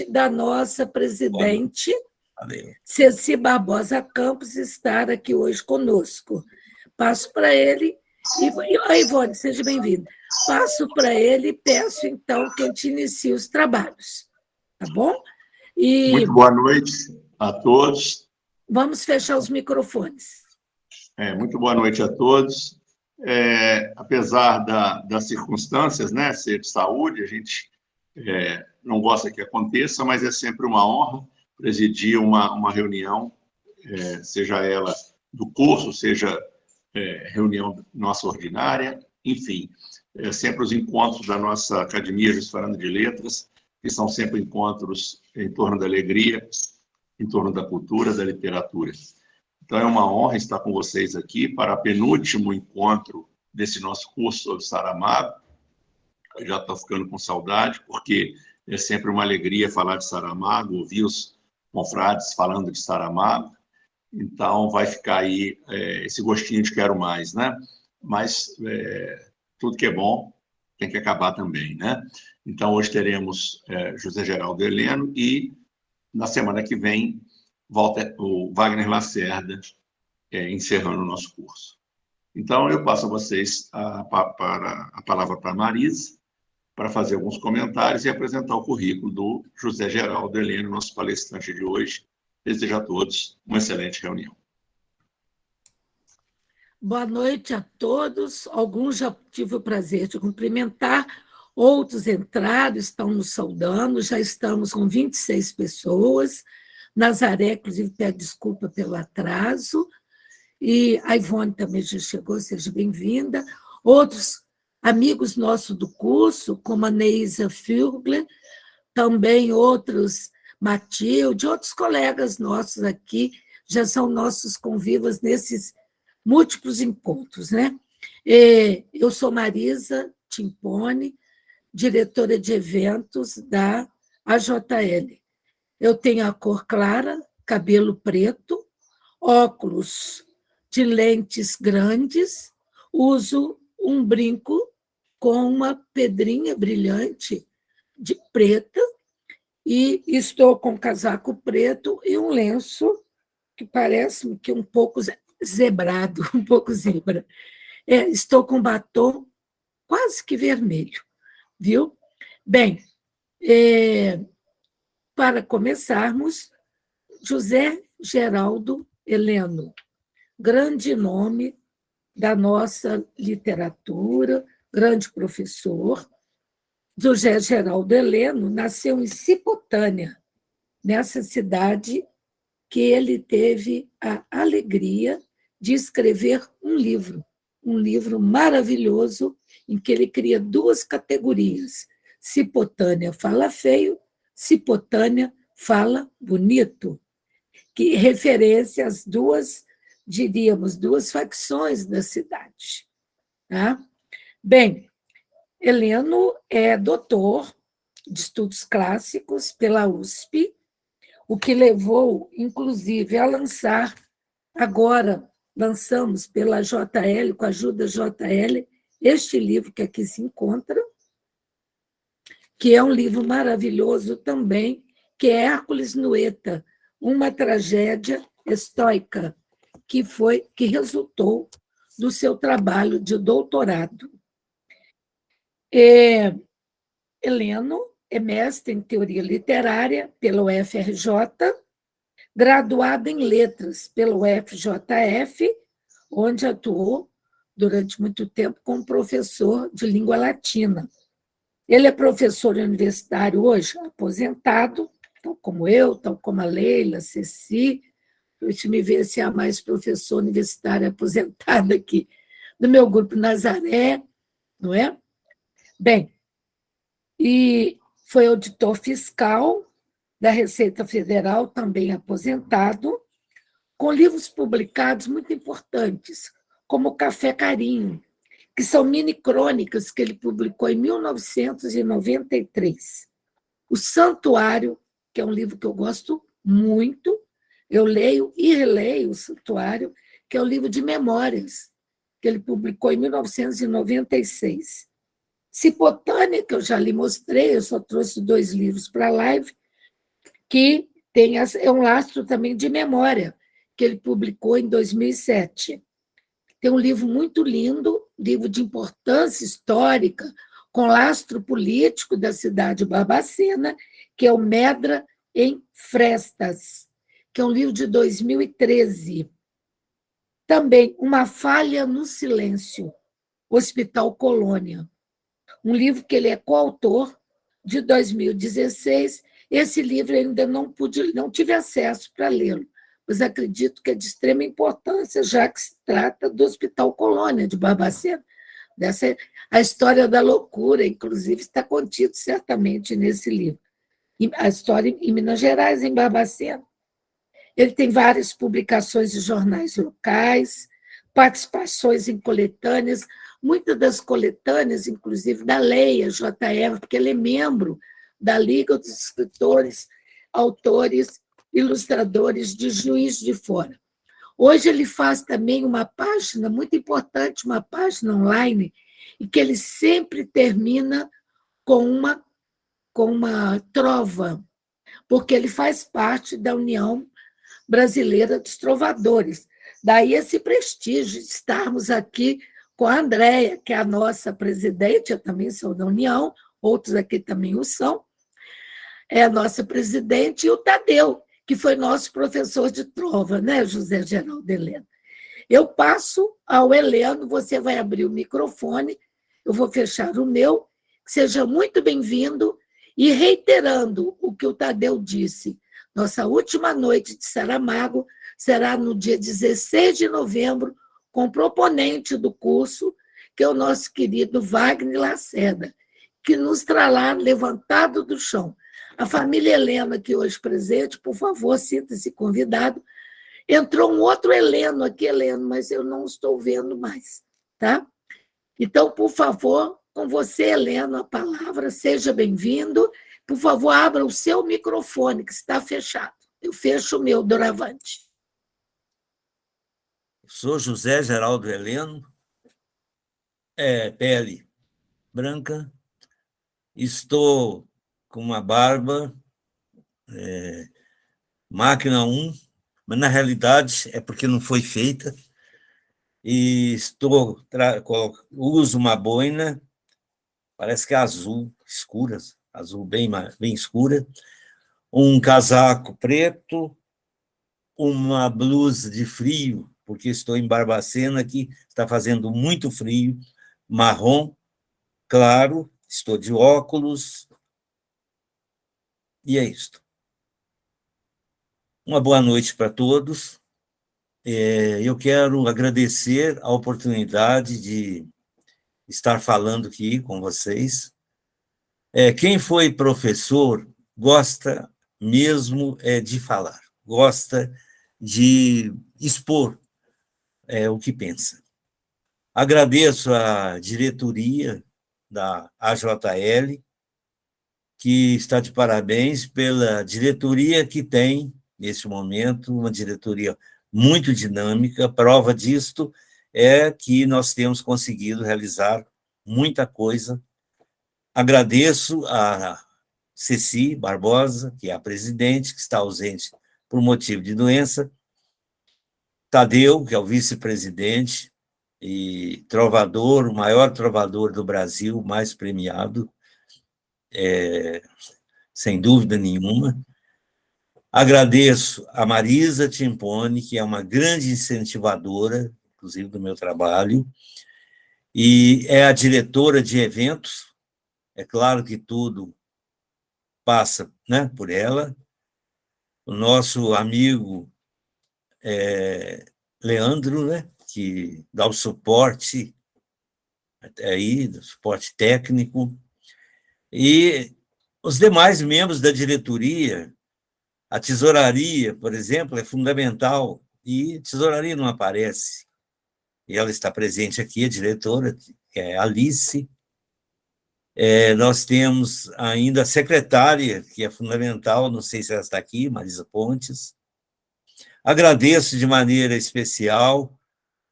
Da nossa presidente, Valeu. Ceci Barbosa Campos, estar aqui hoje conosco. Passo para ele. Ivone, seja bem-vinda. Passo para ele e peço, então, que a gente inicie os trabalhos. Tá bom? Muito boa noite a todos. Vamos fechar os microfones. Muito boa noite a todos. Apesar das circunstâncias, né, ser de saúde, a gente não gosta que aconteça, mas é sempre uma honra presidir uma reunião, seja ela do curso, seja reunião nossa ordinária, enfim, sempre os encontros da nossa Academia Juscelino de Letras, que são sempre encontros em torno da alegria, em torno da cultura, da literatura. Então, é uma honra estar com vocês aqui para o penúltimo encontro desse nosso curso sobre Saramago. Eu já estou ficando com saudade, porque é sempre uma alegria falar de Saramago, ouvir os confrades falando de Saramago. Então, vai ficar aí esse gostinho de quero mais, né? Mas tudo que é bom tem que acabar também, né? Então, hoje teremos José Geraldo Heleno e, na semana que vem, volta o Wagner Lacerda, encerrando o nosso curso. Então, eu passo a vocês a palavra para a Marisa, para fazer alguns comentários e apresentar o currículo do José Geraldo Heleno, nosso palestrante de hoje. Desejo a todos uma excelente reunião. Boa noite a todos. Alguns já tive o prazer de cumprimentar, outros entraram, estão nos saudando, já estamos com 26 pessoas. Nazaré, inclusive, pede desculpa pelo atraso. E a Ivone também já chegou, seja bem-vinda. Outros amigos nossos do curso, como a Neisa Fürgler, também outros, Matilde, outros colegas nossos aqui, já são nossos convivas nesses múltiplos encontros, né? Eu sou Marisa Timpone, diretora de eventos da AJL. Eu tenho a cor clara, cabelo preto, óculos de lentes grandes, uso um brinco com uma pedrinha brilhante de preta e estou com um casaco preto e um lenço que parece que um pouco zebrado, um pouco zebra. Estou com batom quase que vermelho, viu? Bem, para começarmos, José Geraldo Heleno, grande nome da nossa literatura, grande professor. José Geraldo Heleno nasceu em Cipotânea, nessa cidade que ele teve a alegria de escrever um livro maravilhoso, em que ele cria duas categorias. Cipotânea fala feio, Cipotânea fala bonito, que referência às duas, diríamos, duas facções da cidade. Tá? Bem, Heleno é doutor de estudos clássicos pela USP, o que levou, inclusive, a lançar, agora lançamos pela JL, com a ajuda da JL, este livro que aqui se encontra, que é um livro maravilhoso também, que é Hércules Nueta, uma tragédia estoica, que resultou do seu trabalho de doutorado. Heleno é mestre em teoria literária pela UFRJ, graduado em letras pelo UFJF, onde atuou durante muito tempo como professor de língua latina. Ele é professor universitário hoje, aposentado, tal como eu, tal como a Leila, a Ceci. Deixa me ver se há mais professor universitário aposentado aqui. Do meu grupo Nazaré, não é? Bem, e foi auditor fiscal da Receita Federal, também aposentado, com livros publicados muito importantes, como Café Carinho, que são mini-crônicas que ele publicou em 1993. O Santuário, que é um livro que eu gosto muito, eu leio e releio O Santuário, que é um livro de memórias, que ele publicou em 1996. Cipotânia, que eu já lhe mostrei, eu só trouxe 2 livros para a live, que é um lastro também de memória, que ele publicou em 2007. Tem um livro muito lindo, livro de importância histórica, com lastro político da cidade de Barbacena, que é o Medra em Frestas, que é um livro de 2013. Também Uma Falha no Silêncio, Hospital Colônia, um livro que ele é coautor, de 2016. Esse livro ainda não tive acesso para lê-lo, mas acredito que é de extrema importância, já que se trata do Hospital Colônia de Barbacena. A história da loucura, inclusive, está contido certamente nesse livro. A história em Minas Gerais, em Barbacena. Ele tem várias publicações de jornais locais, participações em coletâneas, muitas das coletâneas, inclusive da Leia JR, porque ele é membro da Liga dos Escritores, Autores, Ilustradores de Juiz de Fora. Hoje ele faz também uma página muito importante, uma página online, e que ele sempre termina com uma trova, porque ele faz parte da União Brasileira dos Trovadores. Daí esse prestígio de estarmos aqui com a Andréia, que é a nossa presidente, eu também sou da União, outros aqui também o são, é a nossa presidente, e o Tadeu, que foi nosso professor de trova, né, José Geraldo Heleno? Eu passo ao Heleno, você vai abrir o microfone, eu vou fechar o meu, seja muito bem-vindo, e reiterando o que o Tadeu disse, nossa última noite de Saramago será no dia 16 de novembro, com o proponente do curso, que é o nosso querido Wagner Lacerda, que nos trará levantado do chão. A família Helena, que hoje presente, por favor, sinta-se convidado. Entrou um outro Heleno aqui, Heleno, mas eu não estou vendo mais, tá? Então, por favor, com você, Heleno, a palavra, seja bem-vindo. Por favor, abra o seu microfone, que está fechado. Eu fecho o meu, doravante. Sou José Geraldo Heleno, pele branca, estou com uma barba, máquina 1, mas na realidade é porque não foi feita, e uso uma boina, parece que é azul, escura, azul bem escura, um casaco preto, uma blusa de frio, porque estou em Barbacena, que está fazendo muito frio, marrom, claro, estou de óculos, e é isto. Uma boa noite para todos. Eu quero agradecer a oportunidade de estar falando aqui com vocês. Quem foi professor gosta mesmo de falar, gosta de expor o que pensa. Agradeço à diretoria da AJL, que está de parabéns pela diretoria que tem, neste momento, uma diretoria muito dinâmica. Prova disto é que nós temos conseguido realizar muita coisa. Agradeço a Ceci Barbosa, que é a presidente, que está ausente por motivo de doença, Tadeu, que é o vice-presidente e trovador, o maior trovador do Brasil, mais premiado, sem dúvida nenhuma. Agradeço a Marisa Timpone, que é uma grande incentivadora, inclusive, do meu trabalho, e é a diretora de eventos. É claro que tudo passa, né, por ela. O nosso amigo Leandro, né, que dá o suporte aí, o suporte técnico, e os demais membros da diretoria. A tesouraria, por exemplo, é fundamental, e a tesouraria não aparece. E ela está presente aqui, a diretora, que é a Alice. Nós temos ainda a secretária, que é fundamental, não sei se ela está aqui, Marisa Pontes. Agradeço de maneira especial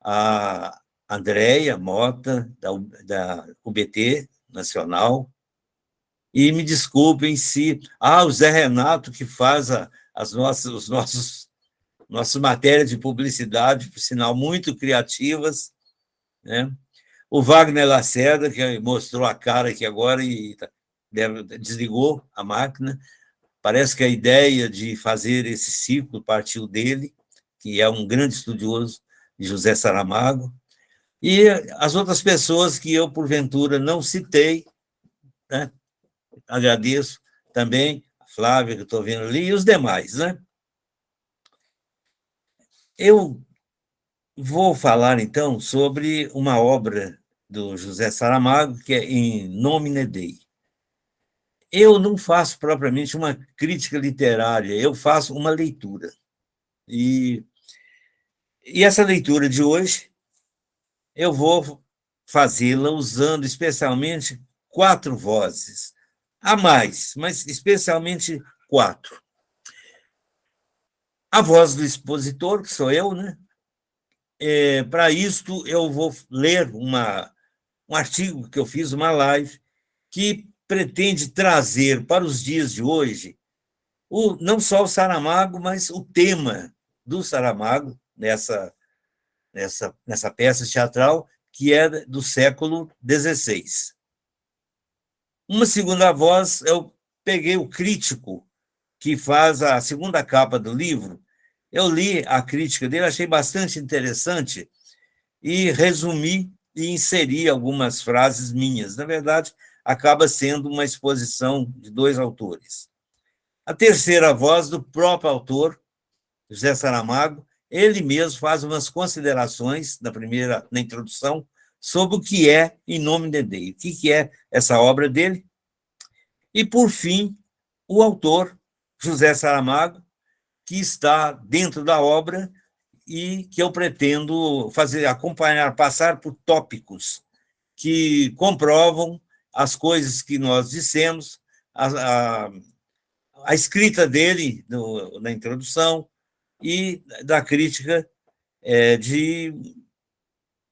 a Andréia Mota, da UBT, nacional. E me desculpem se... o Zé Renato, que faz nossas matérias de publicidade, por sinal, muito criativas, né? O Wagner Lacerda, que mostrou a cara aqui agora e desligou a máquina. Parece que a ideia de fazer esse ciclo partiu dele, que é um grande estudioso de José Saramago, e as outras pessoas que eu, porventura, não citei, né? Agradeço também a Flávia, que eu estou vendo ali, e os demais, né? Eu vou falar, então, sobre uma obra do José Saramago, que é In Nomine Dei. Eu não faço propriamente uma crítica literária, eu faço uma leitura. E essa leitura de hoje, eu vou fazê-la usando especialmente 4 vozes, a mais, mas especialmente 4. A voz do expositor, que sou eu, né? Para isto, eu vou ler um artigo que eu fiz, uma live, que pretende trazer para os dias de hoje não só o Saramago, mas o tema do Saramago nessa peça teatral, que é do século XVI. Uma segunda voz, eu peguei o crítico que faz a segunda capa do livro, eu li a crítica dele, achei bastante interessante e resumi e inseri algumas frases minhas. Na verdade, acaba sendo uma exposição de 2 autores. A terceira voz do próprio autor, José Saramago, ele mesmo faz umas considerações na introdução sobre o que é In Nomine Dei, o que é essa obra dele. E, por fim, o autor, José Saramago, que está dentro da obra e que eu pretendo acompanhar, passar por tópicos que comprovam as coisas que nós dissemos, a escrita dele na introdução e da crítica de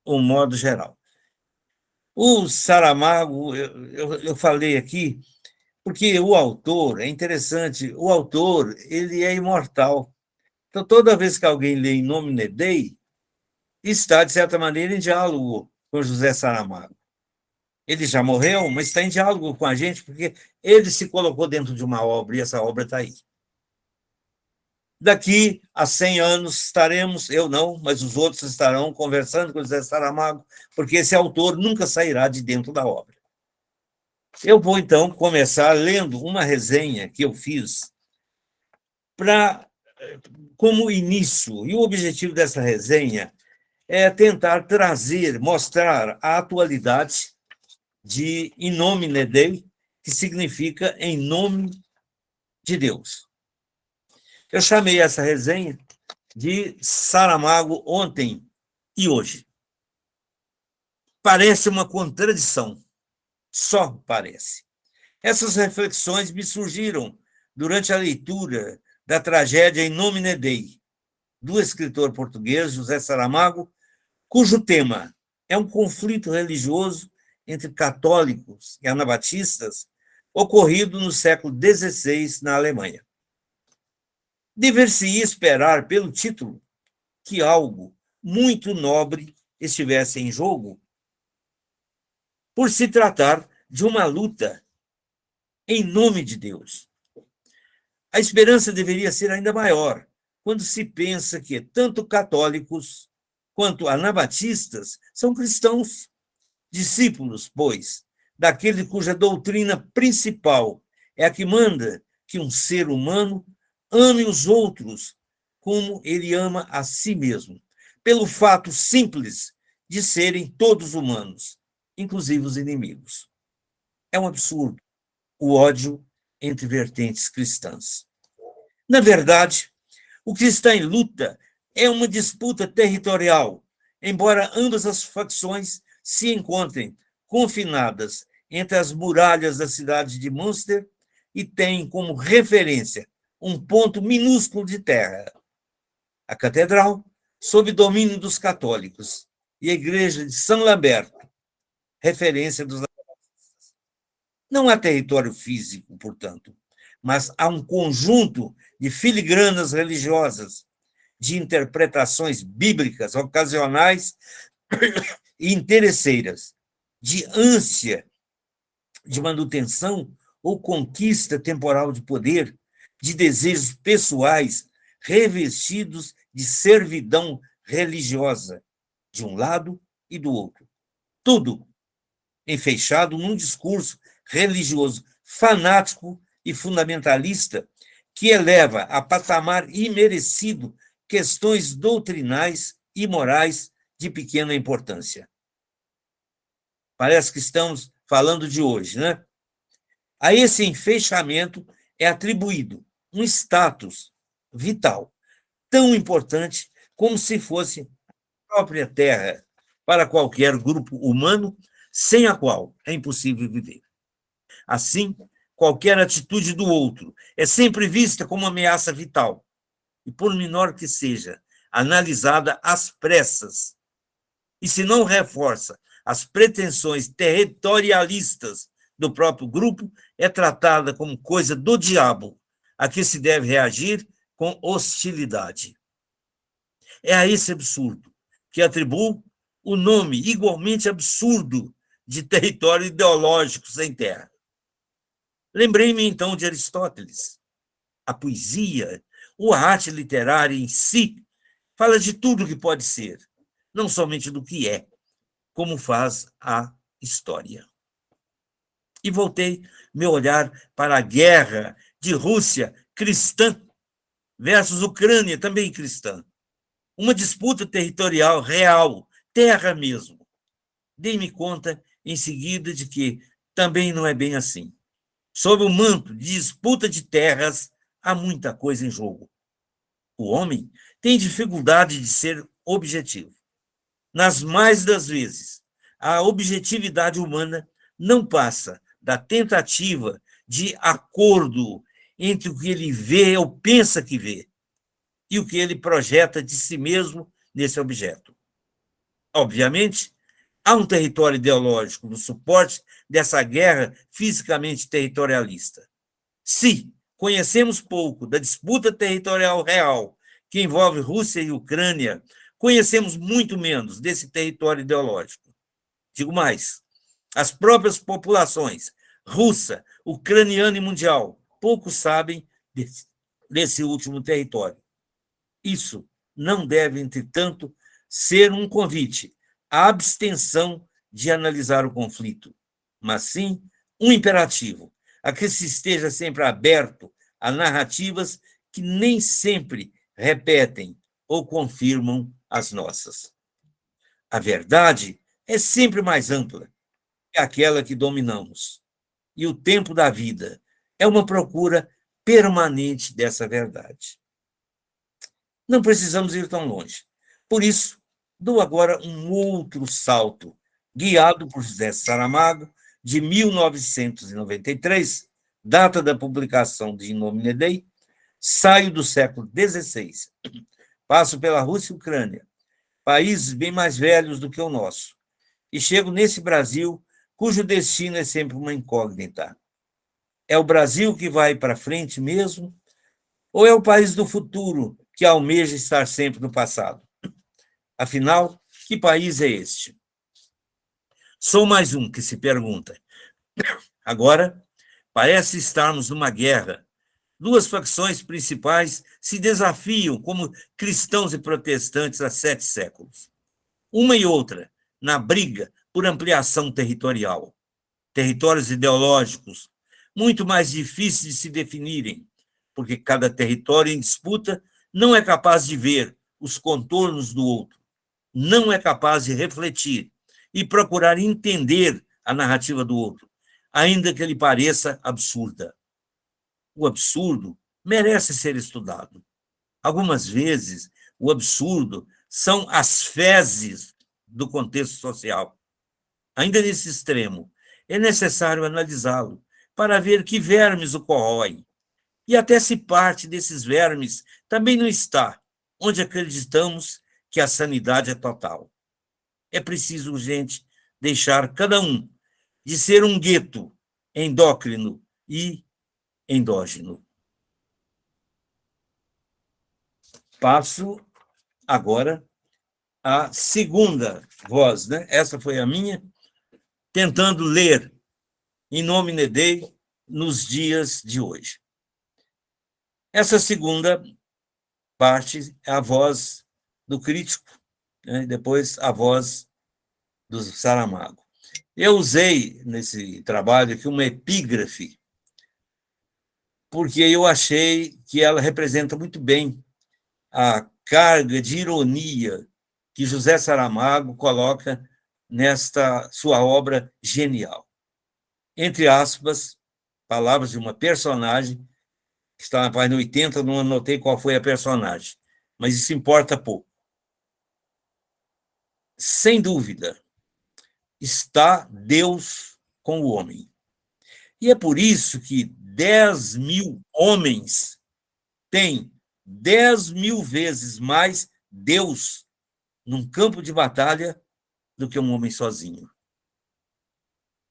um modo geral. O Saramago, eu falei aqui, porque o autor, é interessante, o autor ele é imortal. Então, toda vez que alguém lê In Nomine Dei, está, de certa maneira, em diálogo com José Saramago. Ele já morreu, mas está em diálogo com a gente, porque ele se colocou dentro de uma obra, e essa obra está aí. Daqui a 100 anos estaremos, eu não, mas os outros estarão conversando com José Saramago, porque esse autor nunca sairá de dentro da obra. Eu vou, então, começar lendo uma resenha que eu fiz como início, e o objetivo dessa resenha é tentar mostrar a atualidade de In Nomine Dei, que significa em nome de Deus. Eu chamei essa resenha de Saramago ontem e hoje. Parece uma contradição, só parece. Essas reflexões me surgiram durante a leitura da tragédia In Nomine Dei, do escritor português José Saramago, cujo tema é um conflito religioso entre católicos e anabatistas ocorrido no século XVI na Alemanha. Dever-se-ia esperar, pelo título, que algo muito nobre estivesse em jogo, por se tratar de uma luta em nome de Deus. A esperança deveria ser ainda maior quando se pensa que tanto católicos quanto anabatistas são cristãos, discípulos, pois, daquele cuja doutrina principal é a que manda que um ser humano ame os outros como ele ama a si mesmo, pelo fato simples de serem todos humanos, inclusive os inimigos. É um absurdo o ódio entre vertentes cristãs. Na verdade, o que está em luta é uma disputa territorial, embora ambas as facções se encontrem confinadas entre as muralhas da cidade de Münster e têm como referência um ponto minúsculo de terra, a catedral, sob domínio dos católicos, e a igreja de São Lamberto, referência dos anabatistas. Não há território físico, portanto, mas há um conjunto de filigranas religiosas, de interpretações bíblicas ocasionais e interesseiras, de ânsia de manutenção ou conquista temporal de poder, de desejos pessoais revestidos de servidão religiosa, de um lado e do outro. Tudo enfeixado num discurso religioso fanático e fundamentalista que eleva a patamar imerecido questões doutrinais e morais de pequena importância. Parece que estamos falando de hoje, né? A esse enfeixamento é atribuído um status vital, tão importante como se fosse a própria Terra para qualquer grupo humano, sem a qual é impossível viver. Assim, qualquer atitude do outro é sempre vista como ameaça vital, e por menor que seja, analisada às pressas. E se não reforça as pretensões territorialistas do próprio grupo, é tratada como coisa do diabo, a que se deve reagir com hostilidade. É a esse absurdo que atribuo o nome igualmente absurdo de território ideológico sem terra. Lembrei-me, então, de Aristóteles. A poesia, ou a arte literária em si, fala de tudo que pode ser, não somente do que é, como faz a história. E voltei meu olhar para a guerra de Rússia cristã versus Ucrânia, também cristã. Uma disputa territorial real, terra mesmo. Dei-me conta, em seguida, de que também não é bem assim. Sob o manto de disputa de terras, há muita coisa em jogo. O homem tem dificuldade de ser objetivo. Nas mais das vezes, a objetividade humana não passa da tentativa de acordo entre o que ele vê ou pensa que vê e o que ele projeta de si mesmo nesse objeto. Obviamente, há um território ideológico no suporte dessa guerra fisicamente territorialista. Se conhecemos pouco da disputa territorial real que envolve Rússia e Ucrânia, conhecemos muito menos desse território ideológico. Digo mais, as próprias populações russa, ucraniana e mundial pouco sabem desse último território. Isso não deve, entretanto, ser um convite à abstenção de analisar o conflito, mas sim um imperativo a que se esteja sempre aberto a narrativas que nem sempre repetem ou confirmam as nossas. A verdade é sempre mais ampla que aquela que dominamos, e o tempo da vida é uma procura permanente dessa verdade. Não precisamos ir tão longe. Por isso, dou agora um outro salto, guiado por José Saramago, de 1993, data da publicação de In Nomine Dei, saio do século XVI, passo pela Rússia e Ucrânia, países bem mais velhos do que o nosso, e chego nesse Brasil, cujo destino é sempre uma incógnita. É o Brasil que vai para frente mesmo, ou é o país do futuro que almeja estar sempre no passado? Afinal, que país é este? Sou mais um que se pergunta. Agora, parece estarmos numa guerra. Duas facções principais se desafiam como cristãos e protestantes há 7 séculos. Uma e outra na briga por ampliação territorial. Territórios ideológicos, muito mais difíceis de se definirem, porque cada território em disputa não é capaz de ver os contornos do outro, não é capaz de refletir e procurar entender a narrativa do outro, ainda que ele pareça absurda. O absurdo merece ser estudado. Algumas vezes, o absurdo são as fezes do contexto social. Ainda nesse extremo, é necessário analisá-lo para ver que vermes o corroem. E até se parte desses vermes também não está onde acreditamos que a sanidade é total. É preciso, urgente, deixar cada um de ser um gueto endócrino e endógeno. Passo agora à segunda voz, né? Essa foi a minha, tentando ler In Nomine Dei nos dias de hoje. Essa segunda parte é a voz do crítico, né? Depois a voz do Saramago. Eu usei nesse trabalho aqui uma epígrafe, porque eu achei que ela representa muito bem a carga de ironia que José Saramago coloca nesta sua obra genial. Entre aspas, palavras de uma personagem, que está na página 80, não anotei qual foi a personagem, mas isso importa pouco. Sem dúvida, está Deus com o homem. E é por isso que 10.000 homens têm 10.000 vezes mais Deus num campo de batalha do que um homem sozinho.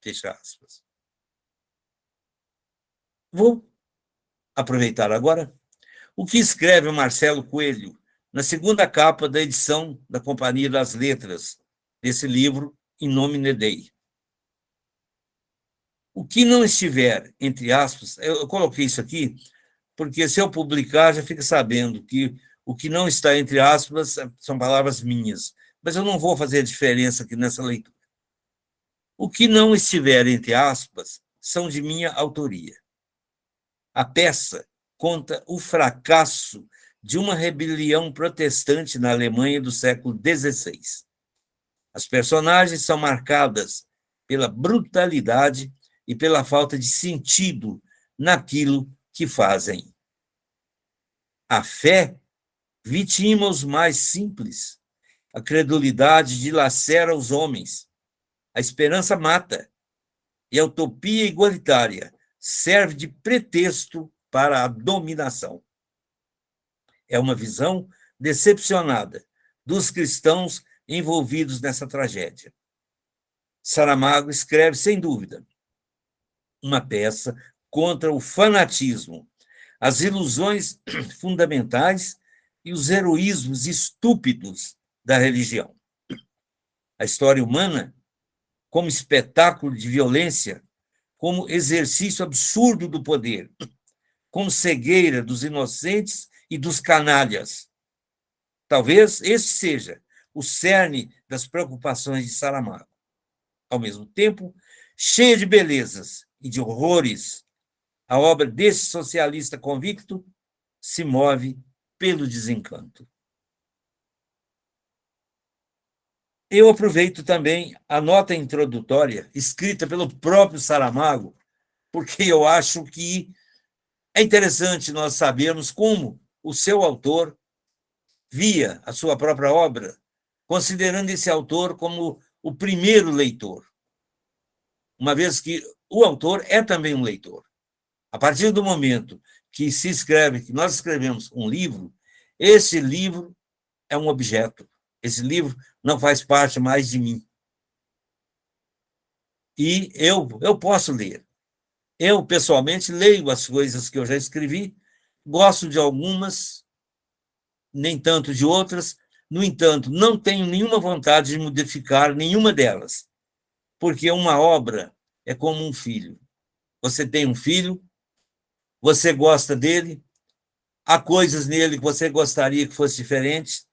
Fecha aspas. Vou aproveitar agora o que escreve o Marcelo Coelho na segunda capa da edição da Companhia das Letras, desse livro, In Nomine Dei. O que não estiver, entre aspas, eu coloquei isso aqui, porque se eu publicar, já fica sabendo que o que não está entre aspas são palavras minhas, mas eu não vou fazer a diferença aqui nessa leitura. O que não estiver entre aspas são de minha autoria. A peça conta o fracasso de uma rebelião protestante na Alemanha do século XVI. As personagens são marcadas pela brutalidade e pela falta de sentido naquilo que fazem. A fé vitima os mais simples, a credulidade dilacera os homens, a esperança mata, e a utopia igualitária serve de pretexto para a dominação. É uma visão decepcionada dos cristãos envolvidos nessa tragédia. Saramago escreve, sem dúvida, uma peça contra o fanatismo, as ilusões fundamentais e os heroísmos estúpidos da religião. A história humana, como espetáculo de violência, como exercício absurdo do poder, como cegueira dos inocentes e dos canalhas. Talvez esse seja o cerne das preocupações de Saramago. Ao mesmo tempo, cheia de belezas e de horrores, a obra desse socialista convicto se move pelo desencanto. Eu aproveito também a nota introdutória, escrita pelo próprio Saramago, porque eu acho que é interessante nós sabermos como o seu autor via a sua própria obra, considerando esse autor como o primeiro leitor, uma vez que o autor é também um leitor. A partir do momento que se escreve, que nós escrevemos um livro, esse livro é um objeto. Esse livro não faz parte mais de mim. E eu posso ler. Eu, pessoalmente, leio as coisas que eu já escrevi, gosto de algumas, nem tanto de outras. No entanto, não tenho nenhuma vontade de modificar nenhuma delas, porque uma obra é como um filho. Você tem um filho, você gosta dele, há coisas nele que você gostaria que fosse diferente,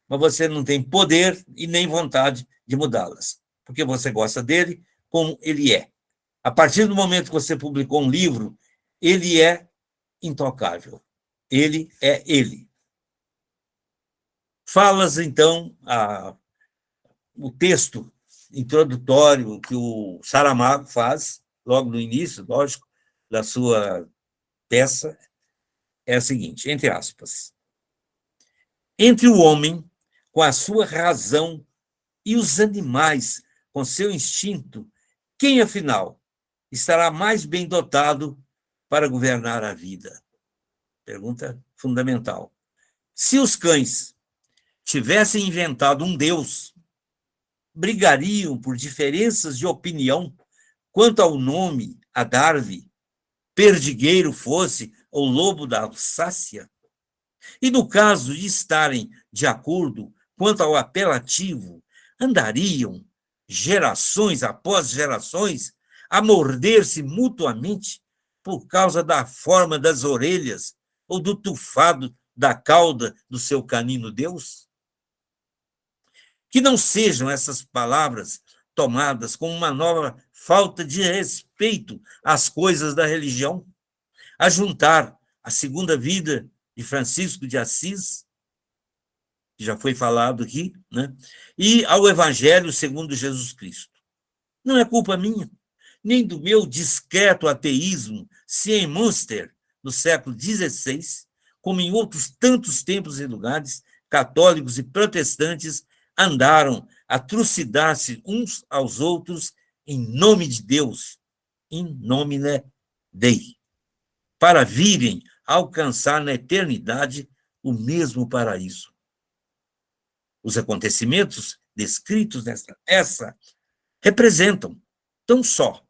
mas você não tem poder e nem vontade de mudá-las, porque você gosta dele como ele é. A partir do momento que você publicou um livro, ele é intocável. Ele é ele. Falas, então, o texto introdutório que o Saramago faz, logo no início, lógico, da sua peça, é a seguinte, entre aspas. Entre o homem, com a sua razão, e os animais, com seu instinto, quem, afinal, estará mais bem dotado para governar a vida? Pergunta fundamental. Se os cães tivessem inventado um Deus, brigariam por diferenças de opinião quanto ao nome, a dar-lhe, perdigueiro fosse o lobo da Alsácia? E no caso de estarem de acordo quanto ao apelativo, andariam, gerações após gerações, a morder-se mutuamente por causa da forma das orelhas ou do tufado da cauda do seu canino Deus? Que não sejam essas palavras tomadas como uma nova falta de respeito às coisas da religião, a juntar a segunda vida de Francisco de Assis, que já foi falado aqui, né? E ao Evangelho segundo Jesus Cristo. Não é culpa minha, nem do meu discreto ateísmo, se em Münster, no século XVI, como em outros tantos tempos e lugares, católicos e protestantes andaram a trucidar-se uns aos outros em nome de Deus, in nomine Dei, para virem alcançar na eternidade o mesmo paraíso. Os acontecimentos descritos nessa peça representam, tão só,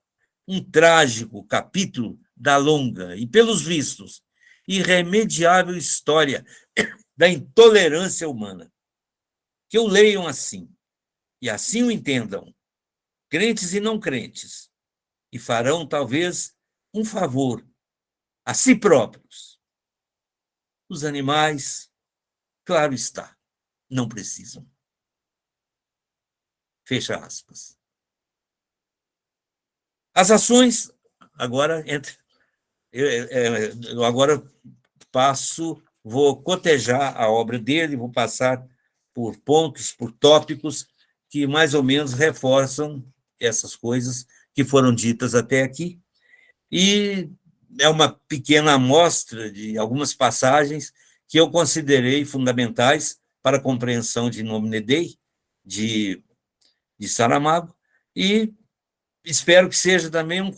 um trágico capítulo da longa e, pelos vistos, irremediável história da intolerância humana. Que o leiam assim, e assim o entendam, crentes e não crentes, e farão, talvez, um favor a si próprios. Os animais, claro está, não precisam. Fecha aspas. As ações, agora, eu agora vou cotejar a obra dele, vou passar por pontos, por tópicos que mais ou menos reforçam essas coisas que foram ditas até aqui. E é uma pequena amostra de algumas passagens que eu considerei fundamentais para a compreensão de Nomine Dei, de Saramago, e espero que seja também um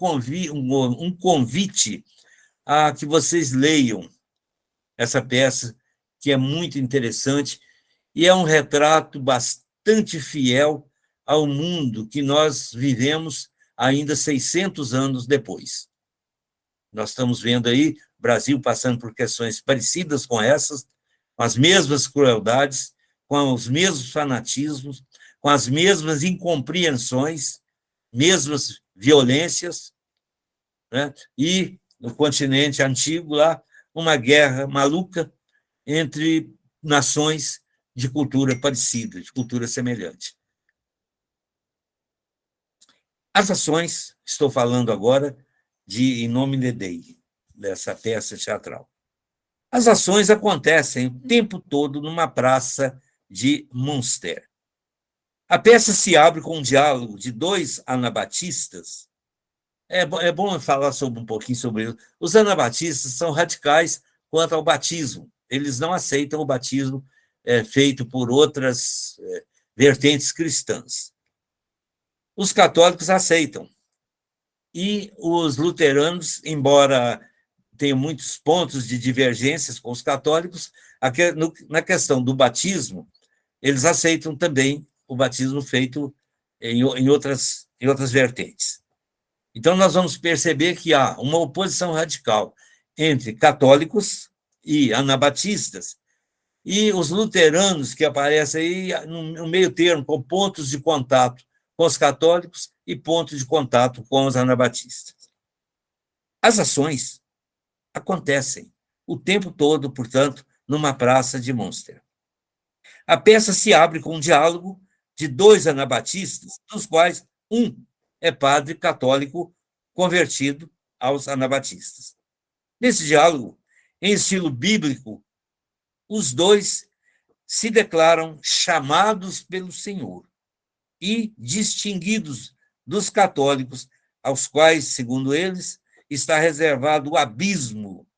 convite a que vocês leiam essa peça, que é muito interessante, e é um retrato bastante fiel ao mundo que nós vivemos ainda 600 anos depois. Nós estamos vendo aí o Brasil passando por questões parecidas com essas, com as mesmas crueldades, com os mesmos fanatismos, com as mesmas incompreensões, mesmas violências, né? E no continente antigo, lá, uma guerra maluca entre nações de cultura parecida, de cultura semelhante. As ações, estou falando agora de In Nomine Dei, dessa peça teatral. As ações acontecem o tempo todo numa praça de Münster. A peça se abre com um diálogo de dois anabatistas. É bom falar um pouquinho sobre isso. Os anabatistas são radicais quanto ao batismo. Eles não aceitam o batismo feito por outras vertentes cristãs. Os católicos aceitam. E os luteranos, embora tenham muitos pontos de divergências com os católicos, na questão do batismo, eles aceitam também o batismo feito em outras vertentes. Então, nós vamos perceber que há uma oposição radical entre católicos e anabatistas, e os luteranos que aparecem aí no meio termo, com pontos de contato com os católicos e pontos de contato com os anabatistas. As ações acontecem o tempo todo, portanto, numa praça de Münster. A peça se abre com um diálogo de dois anabatistas, dos quais um é padre católico convertido aos anabatistas. Nesse diálogo, em estilo bíblico, os dois se declaram chamados pelo Senhor e distinguidos dos católicos, aos quais, segundo eles, está reservado o abismo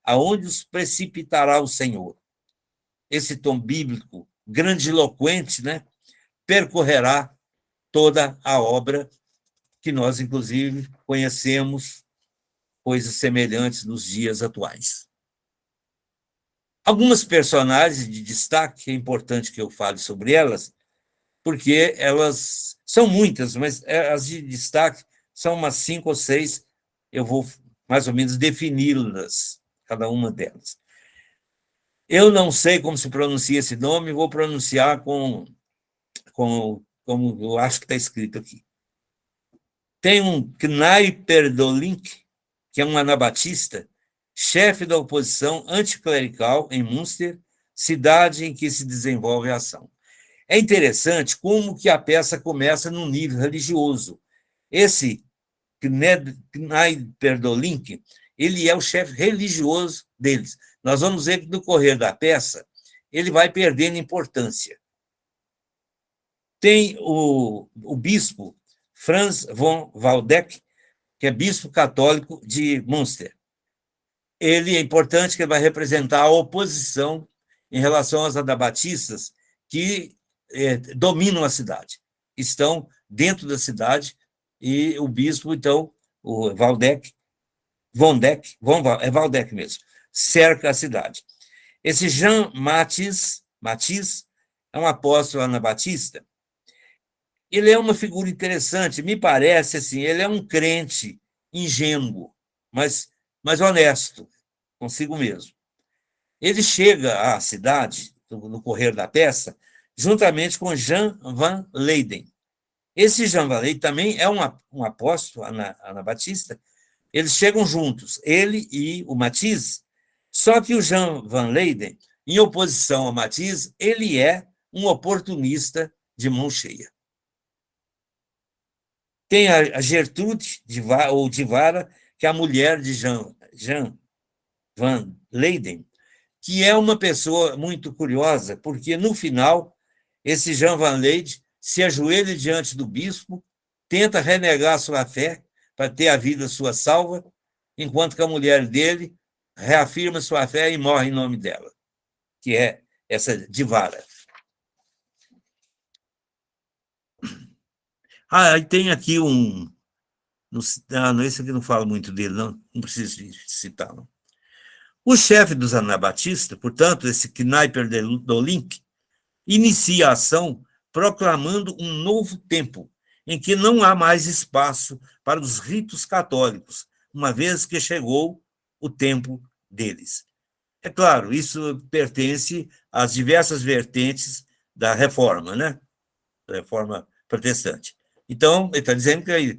aonde os precipitará o Senhor. Esse tom bíblico grandiloquente, né, percorrerá toda a obra que nós, inclusive, conhecemos coisas semelhantes nos dias atuais. Algumas personagens de destaque, é importante que eu fale sobre elas, porque elas são muitas, mas as de destaque são umas 5 ou 6 eu vou mais ou menos defini-las, cada uma delas. Eu não sei como se pronuncia esse nome, vou pronunciar como eu acho que está escrito aqui. Tem um Kneiper-Dolink, que é um anabatista, chefe da oposição anticlerical em Münster, cidade em que se desenvolve a ação. É interessante como que a peça começa num nível religioso. Esse Kneiper-Dolink, ele é o chefe religioso deles. Nós vamos ver que no correr da peça ele vai perdendo importância. Tem o bispo Franz von Waldeck, que é bispo católico de Münster. Ele é importante que ele vai representar a oposição em relação aos anabatistas que dominam a cidade. Estão dentro da cidade e o bispo, então, o Waldeck, é Waldeck mesmo, cerca a cidade. Esse Jean Mathies é um apóstolo anabatista. Ele é uma figura interessante, me parece assim, ele é um crente ingênuo, mas honesto consigo mesmo. Ele chega à cidade, no correr da peça, juntamente com Jan van Leyden. Esse Jan van Leyden também é um apóstolo anabatista. Eles chegam juntos, ele e o Mathies, só que o Jan van Leyden, em oposição ao Mathies, ele é um oportunista de mão cheia. Tem a Gertrude de Vara, que é a mulher de Jan van Leyden, que é uma pessoa muito curiosa, porque, no final, esse Jan van Leyden se ajoelha diante do bispo, tenta renegar sua fé para ter a vida sua salva, enquanto que a mulher dele reafirma sua fé e morre em nome dela, que é essa de Vara. Aí tem aqui esse aqui não falo muito dele, não preciso citar, não. O chefe dos anabatistas, portanto, esse Kneiper-Dolink, inicia a ação proclamando um novo tempo, em que não há mais espaço para os ritos católicos, uma vez que chegou o tempo deles. É claro, isso pertence às diversas vertentes da reforma, né? Da reforma protestante. Então, ele está dizendo que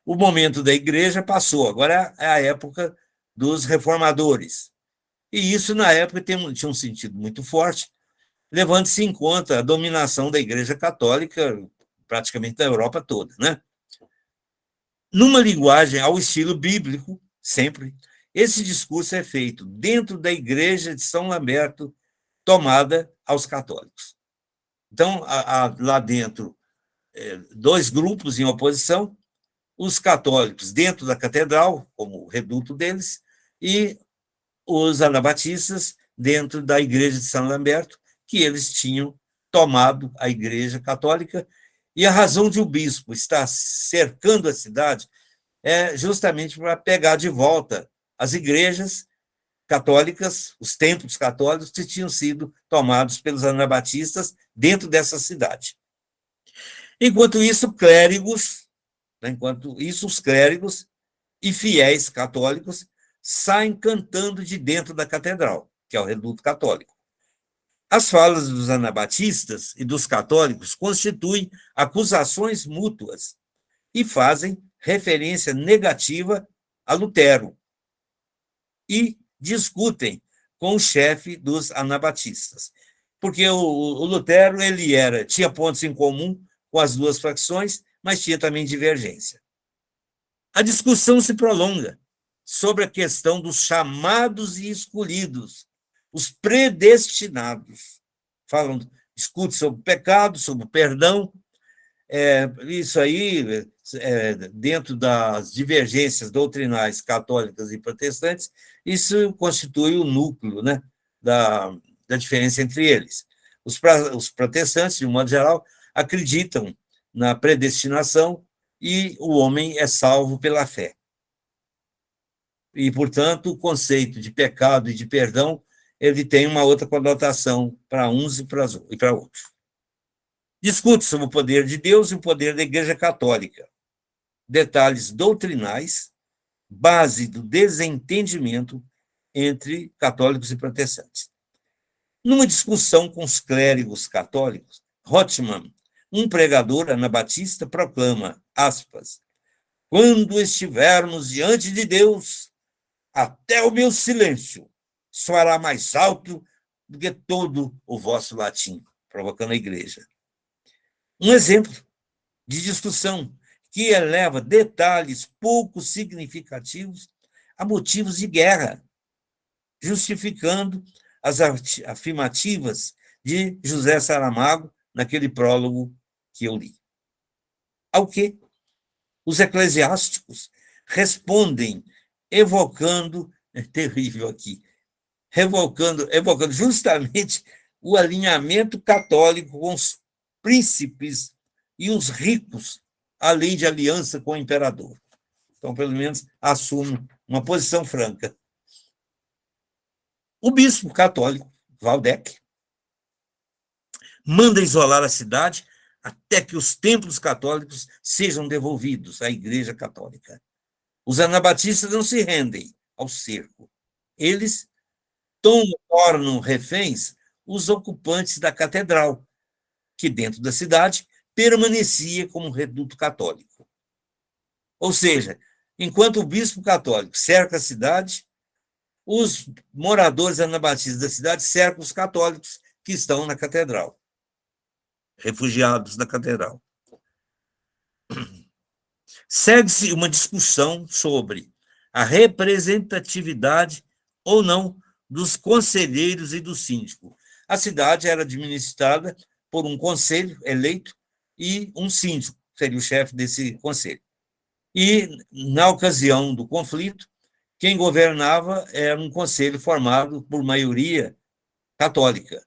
o momento da igreja passou, agora é a época dos reformadores. E isso, na época, tinha um sentido muito forte, levando-se em conta a dominação da Igreja Católica, praticamente da Europa toda, né? Numa linguagem ao estilo bíblico, sempre, esse discurso é feito dentro da Igreja de São Lamberto, tomada aos católicos. Então, lá dentro, dois grupos em oposição, os católicos dentro da catedral, como o reduto deles, e os anabatistas dentro da Igreja de São Lamberto, que eles tinham tomado a Igreja Católica, e a razão de o bispo estar cercando a cidade é justamente para pegar de volta as igrejas católicas, os templos católicos que tinham sido tomados pelos anabatistas dentro dessa cidade. Enquanto isso, os clérigos e fiéis católicos saem cantando de dentro da catedral, que é o reduto católico. As falas dos anabatistas e dos católicos constituem acusações mútuas e fazem referência negativa a Lutero e discutem com o chefe dos anabatistas, porque o Lutero tinha pontos em comum com as duas facções, mas tinha também divergência. A discussão se prolonga sobre a questão dos chamados e escolhidos, os predestinados. Discute sobre o pecado, sobre o perdão. Isso aí, dentro das divergências doutrinais católicas e protestantes, isso constitui o núcleo, né, da diferença entre eles. Os protestantes, de um modo geral, acreditam na predestinação e o homem é salvo pela fé. E, portanto, o conceito de pecado e de perdão, ele tem uma outra conotação para uns e para outros. Discute sobre o poder de Deus e o poder da Igreja Católica. Detalhes doutrinais base do desentendimento entre católicos e protestantes. Numa discussão com os clérigos católicos, Rothman, um pregador anabatista, proclama, aspas, quando estivermos diante de Deus, até o meu silêncio soará mais alto do que todo o vosso latim, provocando a igreja. Um exemplo de discussão que eleva detalhes pouco significativos a motivos de guerra, justificando as afirmativas de José Saramago naquele prólogo que eu li. Ao que os eclesiásticos respondem evocando, é terrível aqui, evocando justamente o alinhamento católico com os príncipes e os ricos, a lei de aliança com o imperador. Então, pelo menos, assume uma posição franca. O bispo católico, Waldeck, manda isolar a cidade até que os templos católicos sejam devolvidos à Igreja Católica. Os anabatistas não se rendem ao cerco. Eles tornam reféns os ocupantes da catedral, que dentro da cidade permanecia como reduto católico. Ou seja, enquanto o bispo católico cerca a cidade, os moradores anabatistas da cidade cercam os católicos que estão na catedral, refugiados da catedral. Segue-se uma discussão sobre a representatividade ou não dos conselheiros e do síndico. A cidade era administrada por um conselho eleito e um síndico, que seria o chefe desse conselho. E, na ocasião do conflito, quem governava era um conselho formado por maioria católica.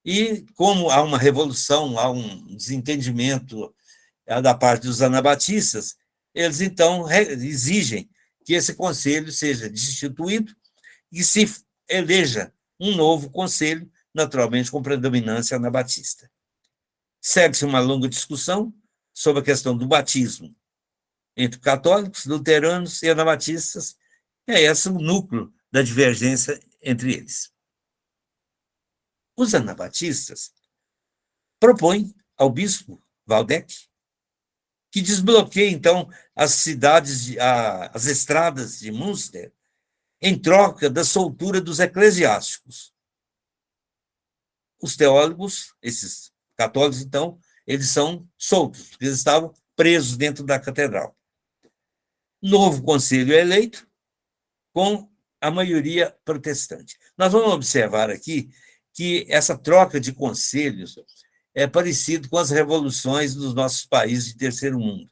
E, como há uma revolução, há um desentendimento da parte dos anabatistas, eles, então, exigem que esse conselho seja destituído e se eleja um novo conselho, naturalmente com predominância anabatista. Segue-se uma longa discussão sobre a questão do batismo entre católicos, luteranos e anabatistas. É esse o núcleo da divergência entre eles. Os anabatistas propõem ao bispo Waldeck que desbloqueie, então, as cidades, as estradas de Münster, em troca da soltura dos eclesiásticos. Os teólogos, esses católicos, então, eles são soltos, porque eles estavam presos dentro da catedral. Novo conselho é eleito com a maioria protestante. Nós vamos observar aqui que essa troca de conselhos é parecido com as revoluções dos nossos países de terceiro mundo.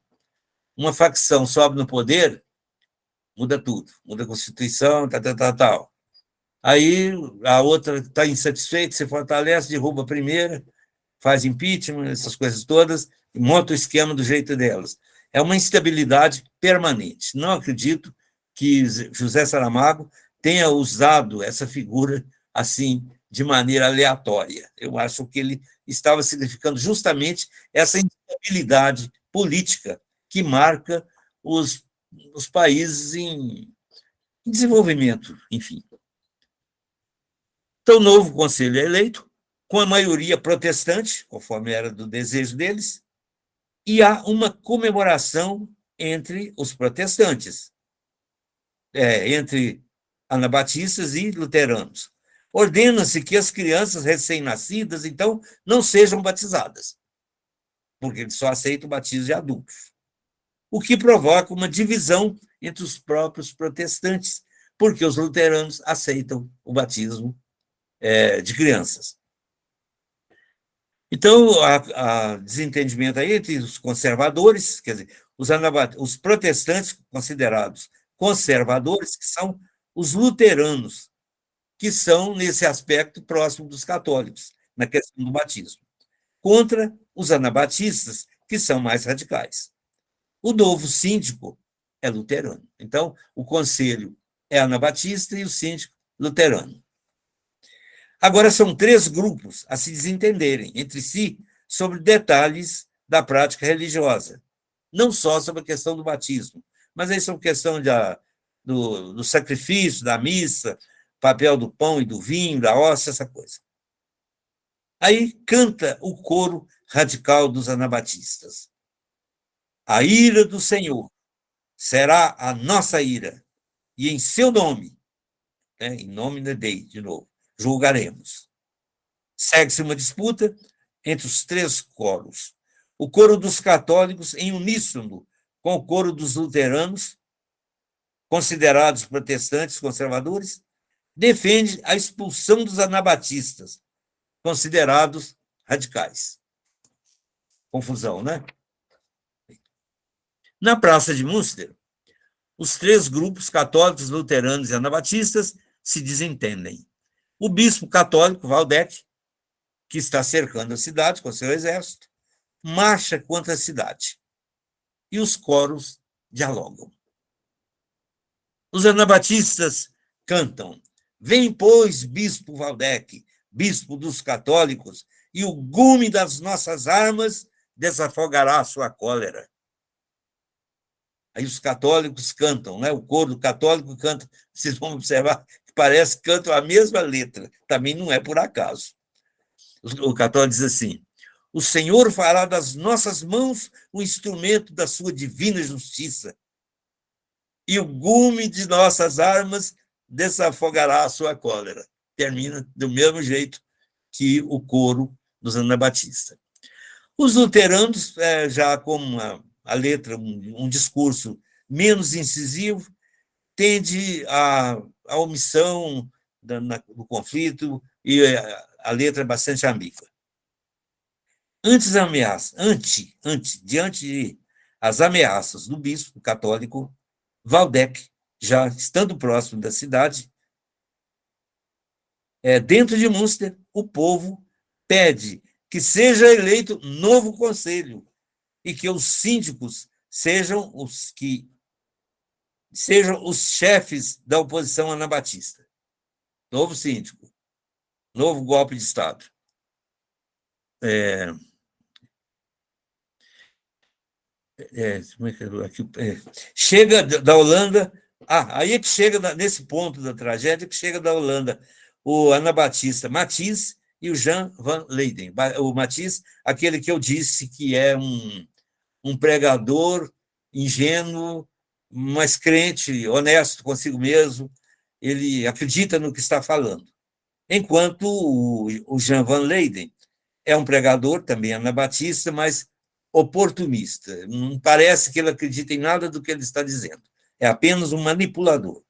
Uma facção sobe no poder, muda tudo, muda a Constituição, tal. Aí a outra está insatisfeita, se fortalece, derruba a primeira, faz impeachment, essas coisas todas, e monta o esquema do jeito delas. É uma instabilidade permanente. Não acredito que José Saramago tenha usado essa figura assim, de maneira aleatória. Eu acho que ele estava significando justamente essa instabilidade política que marca os países em desenvolvimento, enfim. Então, o novo conselho é eleito, com a maioria protestante, conforme era do desejo deles, e há uma comemoração entre os protestantes, entre anabatistas e luteranos. Ordena-se que as crianças recém-nascidas, então, não sejam batizadas, porque eles só aceitam o batismo de adultos, o que provoca uma divisão entre os próprios protestantes, porque os luteranos aceitam o batismo de crianças. Então, há desentendimento aí entre os conservadores, quer dizer, os protestantes considerados conservadores, que são os luteranos, que são, nesse aspecto, próximo dos católicos, na questão do batismo, contra os anabatistas, que são mais radicais. O novo síndico é luterano. Então, o conselho é anabatista e o síndico luterano. Agora, são 3 grupos a se desentenderem entre si sobre detalhes da prática religiosa, não só sobre a questão do batismo, mas aí são questão do sacrifício, da missa, papel do pão e do vinho, da hóstia, essa coisa. Aí canta o coro radical dos anabatistas. A ira do Senhor será a nossa ira, e em seu nome, em nome de Deus, de novo, julgaremos. Segue-se uma disputa entre os três coros. O coro dos católicos, em uníssono com o coro dos luteranos, considerados protestantes conservadores, defende a expulsão dos anabatistas, considerados radicais. Confusão, né? Na Praça de Münster, os três grupos, católicos, luteranos e anabatistas, se desentendem. O bispo católico, Waldeck, que está cercando a cidade com seu exército, marcha contra a cidade. E os coros dialogam. Os anabatistas cantam: vem, pois, bispo Waldeck, bispo dos católicos, e o gume das nossas armas desafogará a sua cólera. Aí os católicos cantam, né? O coro católico canta, vocês vão observar que parece que cantam a mesma letra, também não é por acaso. O católico diz assim: o Senhor fará das nossas mãos o instrumento da sua divina justiça, e o gume de nossas armas desafogará a sua cólera. Termina do mesmo jeito que o coro dos anabatistas. Os luteranos, já com a letra, um discurso menos incisivo, tende à omissão do conflito, e a letra é bastante ambígua. Diante das ameaças do bispo católico, Waldeck, já estando próximo da cidade, dentro de Münster, o povo pede que seja eleito novo conselho e que os síndicos sejam os chefes da oposição anabatista. Novo síndico, novo golpe de Estado. Chega da Holanda, aí é que chega, nesse ponto da tragédia, que chega da Holanda o anabatista Mathys e o Jan van Leyden. O Mathys, aquele que eu disse que é um pregador ingênuo, mas crente, honesto consigo mesmo, ele acredita no que está falando. Enquanto o Jan van Leyden é um pregador, também anabatista, mas oportunista. Não parece que ele acredita em nada do que ele está dizendo. É apenas um manipulador.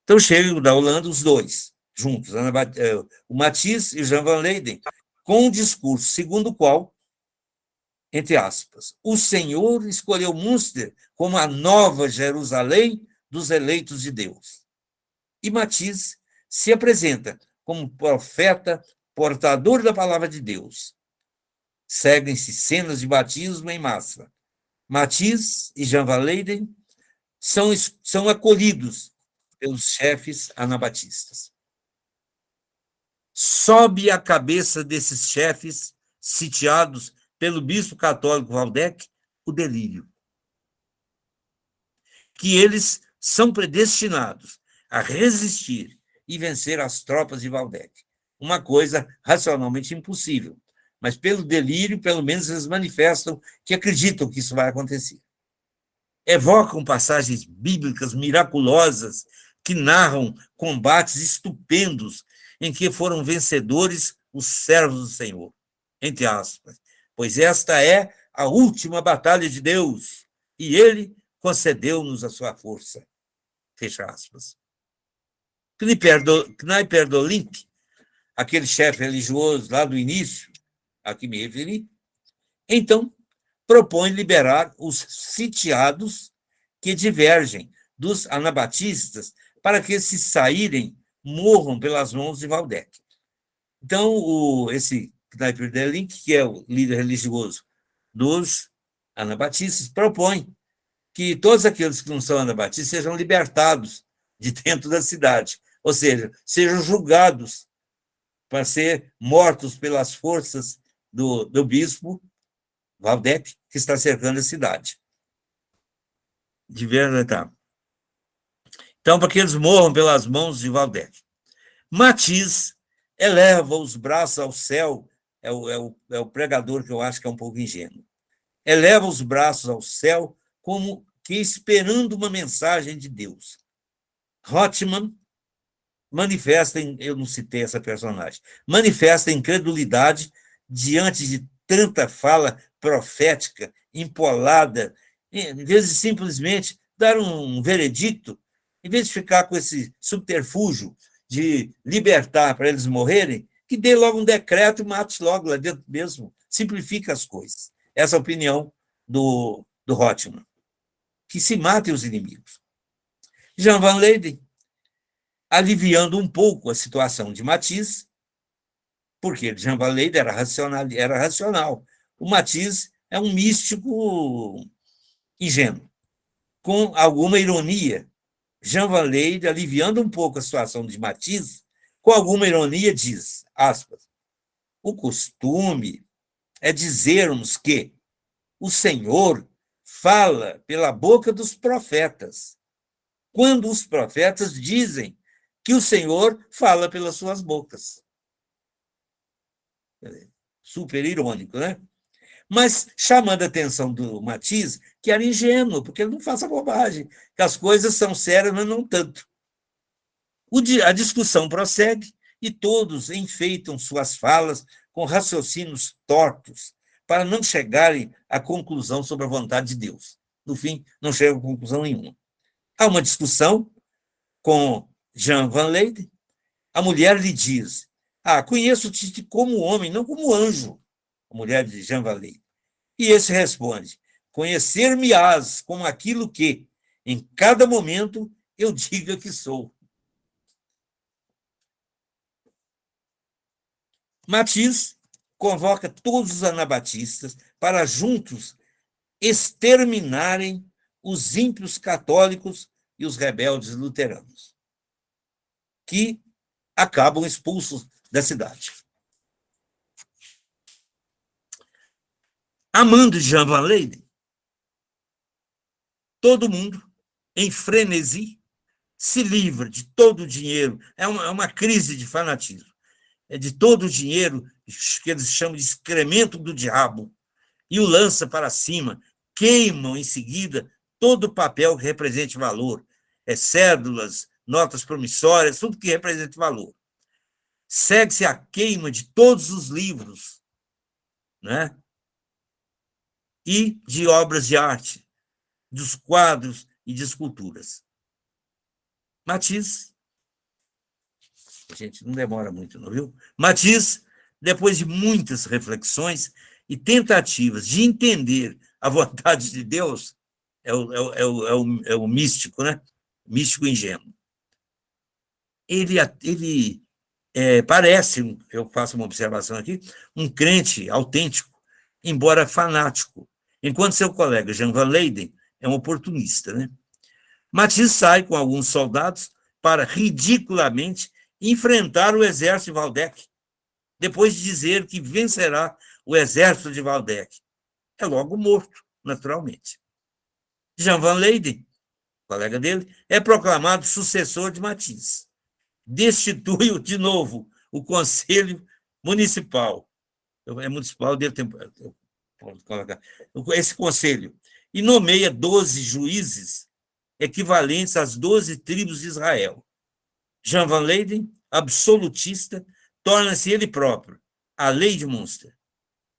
Então, chegam da Holanda os dois, juntos, o Mathys e o Jan van Leyden, com um discurso segundo o qual, entre aspas, o Senhor escolheu Münster como a nova Jerusalém dos eleitos de Deus. E Mathys se apresenta como profeta, portador da palavra de Deus. Seguem-se cenas de batismo em massa. Mathys e Jan van Leyden são acolhidos pelos chefes anabatistas. Sobe a cabeça desses chefes, sitiados pelo bispo católico Waldeck, o delírio. Que eles são predestinados a resistir e vencer as tropas de Waldeck. Uma coisa racionalmente impossível, mas pelo delírio, pelo menos eles manifestam que acreditam que isso vai acontecer. Evocam passagens bíblicas miraculosas que narram combates estupendos em que foram vencedores os servos do Senhor, entre aspas, pois esta é a última batalha de Deus, e ele concedeu-nos a sua força, fecha aspas. Kneiper-Dolink, aquele chefe religioso lá do início, a que me referi, então propõe liberar os sitiados que divergem dos anabatistas para que, se saírem, morram pelas mãos de Waldeck. Então, esse Kneiper-Dolink, que é o líder religioso dos anabatistas, propõe que todos aqueles que não são anabatistas sejam libertados de dentro da cidade, ou seja, sejam julgados para ser mortos pelas forças do bispo Waldeck, que está cercando a cidade. de ver, tá. Então, para que eles morram pelas mãos de Valdec. Matiz eleva os braços ao céu, é o pregador que eu acho que é um pouco ingênuo. Eleva os braços ao céu como que esperando uma mensagem de Deus. Rothman manifesta, eu não citei essa personagem, manifesta incredulidade diante de tanta fala profética, empolada, em vez de simplesmente dar um veredicto, em vez de ficar com esse subterfúgio de libertar para eles morrerem, que dê logo um decreto e mate logo lá dentro mesmo, simplifica as coisas. Essa é a opinião do Rothman. Que se matem os inimigos. Jean Van Leyden, aliviando um pouco a situação de Matiz, porque Jean Van Leyden era racional. O Matiz é um místico ingênuo, com alguma ironia. Jean Van Leyden, aliviando um pouco a situação de Matiz, com alguma ironia, diz, aspas, o costume é dizermos que o Senhor fala pela boca dos profetas, quando os profetas dizem que o Senhor fala pelas suas bocas. Super irônico, né? Mas chamando a atenção do Matiz, que era ingênuo, porque ele não faz a bobagem, que as coisas são sérias, mas não tanto. A discussão prossegue e todos enfeitam suas falas com raciocínios tortos, para não chegarem à conclusão sobre a vontade de Deus. No fim, não chegam a conclusão nenhuma. Há uma discussão com Jean Van Leyden. A mulher lhe diz, conheço-te como homem, não como anjo. A mulher de Jean Van Leyden. E esse responde, conhecer-me-ás como aquilo que, em cada momento, eu diga que sou. Matiz convoca todos os anabatistas para juntos exterminarem os ímpios católicos e os rebeldes luteranos, que acabam expulsos da cidade. Amando Jean Van Leyden, todo mundo, em frenesi, se livra de todo o dinheiro. É uma crise de fanatismo. É de todo o dinheiro que eles chamam de excremento do diabo, e o lança para cima, queimam em seguida todo o papel que represente valor, cédulas, notas promissórias, tudo que represente valor. Segue-se a queima de todos os livros, né? E de obras de arte, dos quadros e de esculturas. Matiz, a gente não demora muito, não viu? Matiz, depois de muitas reflexões e tentativas de entender a vontade de Deus, é o místico, né? Místico ingênuo. Ele parece, eu faço uma observação aqui, um crente autêntico, embora fanático, enquanto seu colega Jean Van Leyden é um oportunista, né? Matiz sai com alguns soldados para ridiculamente enfrentar o exército de Valdec, depois de dizer que vencerá o exército de Valdec. É logo morto, naturalmente. Jean Van Leyden, colega dele, é proclamado sucessor de Matiz. Destitui de novo o Conselho Municipal. Municipal dele tem. Esse conselho. E nomeia 12 juízes equivalentes às 12 tribos de Israel. Jean Van Leyden, absolutista, torna-se ele próprio a lei de Münster.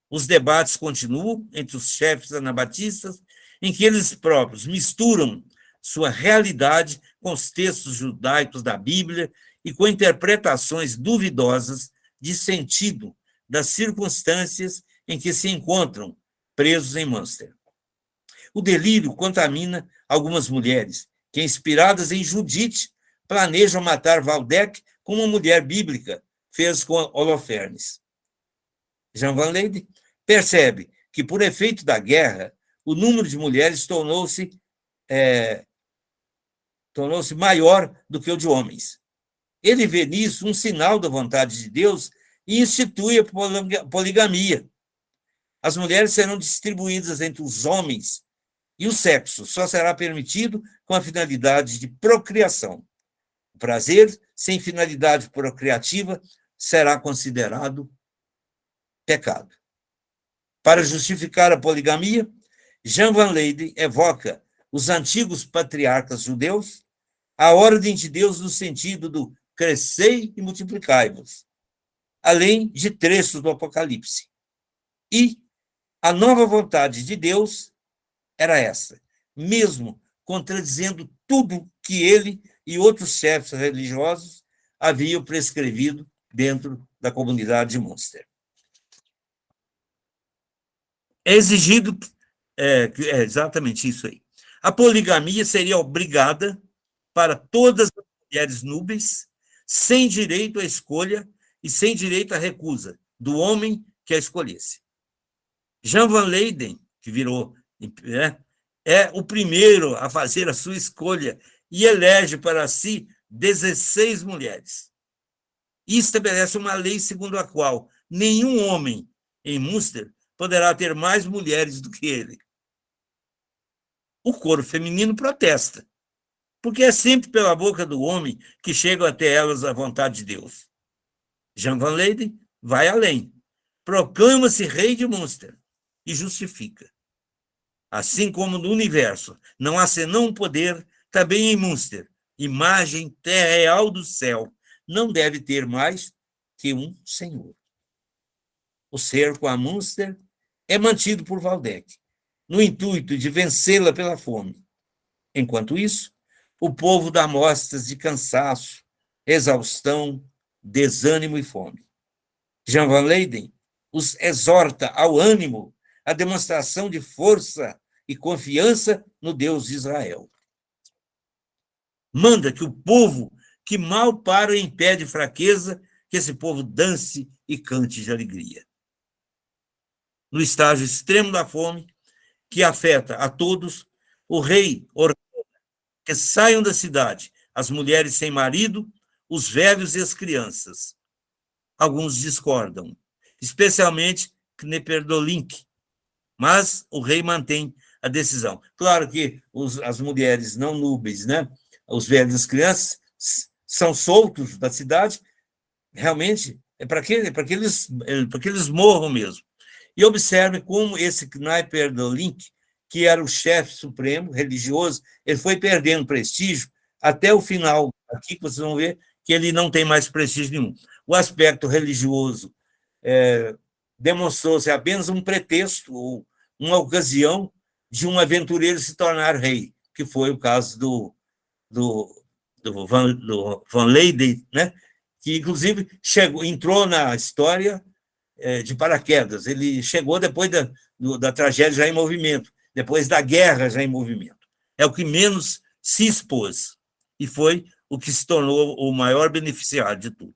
Os debates continuam entre os chefes anabatistas, em que eles próprios misturam sua realidade com os textos judaicos da Bíblia e com interpretações duvidosas de sentido das circunstâncias em que se encontram presos em Münster. O delírio contamina algumas mulheres que, inspiradas em Judite, planejam matar Valdec como uma mulher bíblica fez com Holofernes. Jean Van Leyden percebe que, por efeito da guerra, o número de mulheres tornou-se maior do que o de homens. Ele vê nisso um sinal da vontade de Deus e institui a poligamia. As mulheres serão distribuídas entre os homens E o sexo só será permitido com a finalidade de procriação. O prazer, sem finalidade procriativa, será considerado pecado. Para justificar a poligamia, Jan van Leyden evoca os antigos patriarcas judeus, a ordem de Deus no sentido do crescei e multiplicai-vos, além de trechos do Apocalipse. E a nova vontade de Deus era essa, mesmo contradizendo tudo que ele e outros chefes religiosos haviam prescrevido dentro da comunidade de Münster. É exigido, é exatamente isso aí. A poligamia seria obrigada para todas as mulheres núbeis, sem direito à escolha e sem direito à recusa do homem que a escolhesse. Jan van Leyden, que virou, é o primeiro a fazer a sua escolha e elege para si 16 mulheres. E estabelece uma lei segundo a qual nenhum homem em Münster poderá ter mais mulheres do que ele. O coro feminino protesta, porque é sempre pela boca do homem que chegam até elas a vontade de Deus. Jan van Leyden vai além, proclama-se rei de Münster e justifica. Assim como no universo não há senão um poder, também em Münster, imagem terra real do céu, não deve ter mais que um senhor. O cerco a Münster é mantido por Waldeck, no intuito de vencê-la pela fome. Enquanto isso, o povo dá mostras de cansaço, exaustão, desânimo e fome. Jan van Leyden os exorta ao ânimo, à demonstração de força e confiança no Deus de Israel. Manda que o povo que mal para em pé de fraqueza, que esse povo dance e cante de alegria. No estágio extremo da fome, que afeta a todos, o rei ordena que saiam da cidade as mulheres sem marido, os velhos e as crianças. Alguns discordam, especialmente Kneperdolink, mas o rei mantém a decisão. Claro que as mulheres não núbeis, né? Os velhos e as crianças são soltos da cidade, realmente, é para que eles morram mesmo. E observe como esse Kneperdolink, que era o chefe supremo religioso, ele foi perdendo prestígio até o final, aqui que vocês vão ver que ele não tem mais prestígio nenhum. O aspecto religioso demonstrou-se apenas um pretexto, ou uma ocasião de um aventureiro se tornar rei, que foi o caso do Van Leyden, né? Que, inclusive, entrou na história de paraquedas. Ele chegou depois da tragédia já em movimento, depois da guerra já em movimento. É o que menos se expôs, e foi o que se tornou o maior beneficiário de tudo.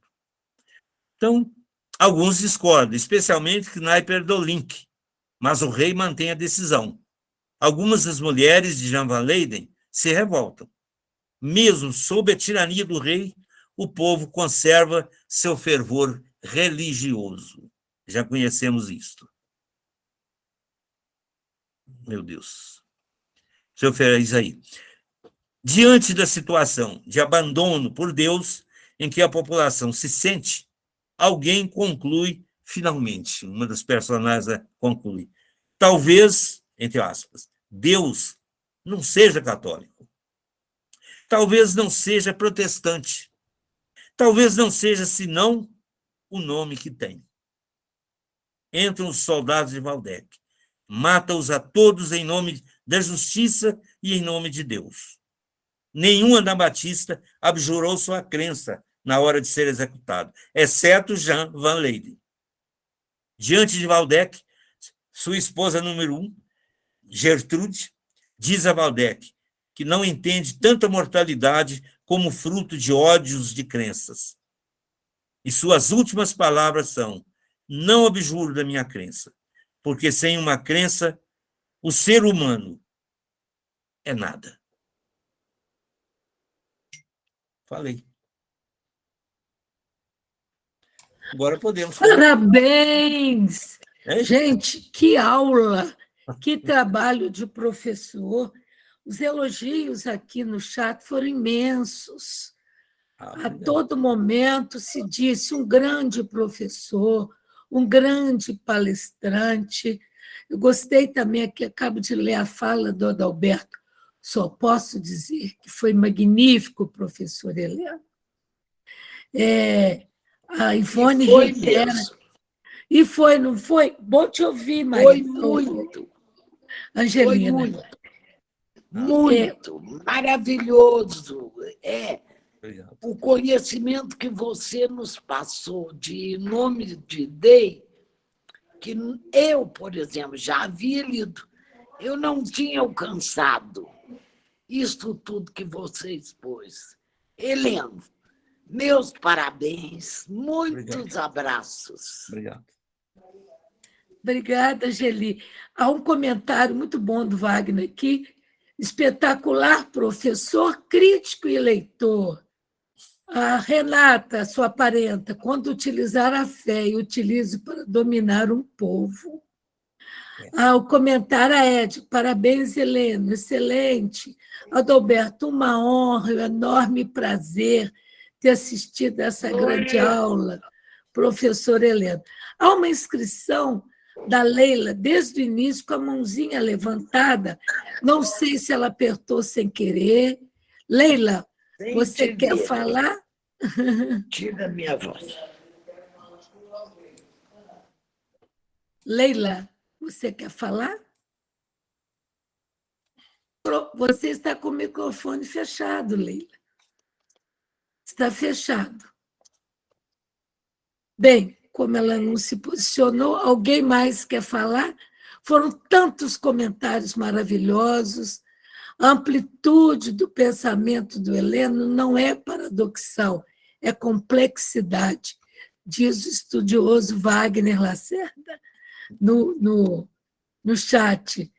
Então, alguns discordam, especialmente Kneperdolink, mas o rei mantém a decisão. Algumas das mulheres de Jan van Leyden se revoltam. Mesmo sob a tirania do rei, o povo conserva seu fervor religioso. Já conhecemos isto. Meu Deus. Deixa eu ver isso aí. Diante da situação de abandono por Deus, em que a população se sente, alguém conclui, finalmente, uma das personagens conclui, talvez, entre aspas, Deus não seja católico. Talvez não seja protestante. Talvez não seja, senão, o nome que tem. Entram os soldados de Waldeck. Mata-os a todos em nome da justiça e em nome de Deus. Nenhum anabatista abjurou sua crença na hora de ser executado, exceto Jan van Leyden. Diante de Waldeck, sua esposa número 1, Gertrude, diz a Waldeck que não entende tanta mortalidade como fruto de ódios de crenças. E suas últimas palavras são: não abjuro da minha crença, porque sem uma crença, o ser humano é nada. Falei. Agora podemos. Parabéns! É? Gente, que aula! Que trabalho de professor. Os elogios aqui no chat foram imensos. A todo momento se disse um grande professor, um grande palestrante. Eu gostei também, aqui acabo de ler a fala do Adalberto, só posso dizer que foi magnífico o professor Heleno. A Ivone reitera. E foi, não foi? Bom te ouvir, Maria. Foi muito. Angelina. Foi muito. Maravilhoso. Obrigado. O conhecimento que você nos passou de nome de Day, que eu, por exemplo, já havia lido, eu não tinha alcançado isso tudo que você expôs. Heleno, meus parabéns, muitos abraços. Obrigado. Obrigada, Angeli. Há um comentário muito bom do Wagner aqui. Espetacular professor, crítico e leitor. A Renata, sua parenta, quando utilizar a fé e utilize para dominar um povo. O comentário a Ed, parabéns, Helena, excelente. Adalberto, uma honra, um enorme prazer ter assistido a essa grande aula, professor Helena. Há uma inscrição da Leila, desde o início, com a mãozinha levantada. Não sei se ela apertou sem querer. Leila, você quer falar? Tira a minha voz. Leila, você quer falar? Você está com o microfone fechado, Leila. Está fechado. Bem, como ela não se posicionou, alguém mais quer falar? Foram tantos comentários maravilhosos. A amplitude do pensamento do Heleno não é paradoxal, é complexidade, diz o estudioso Wagner Lacerda no chat.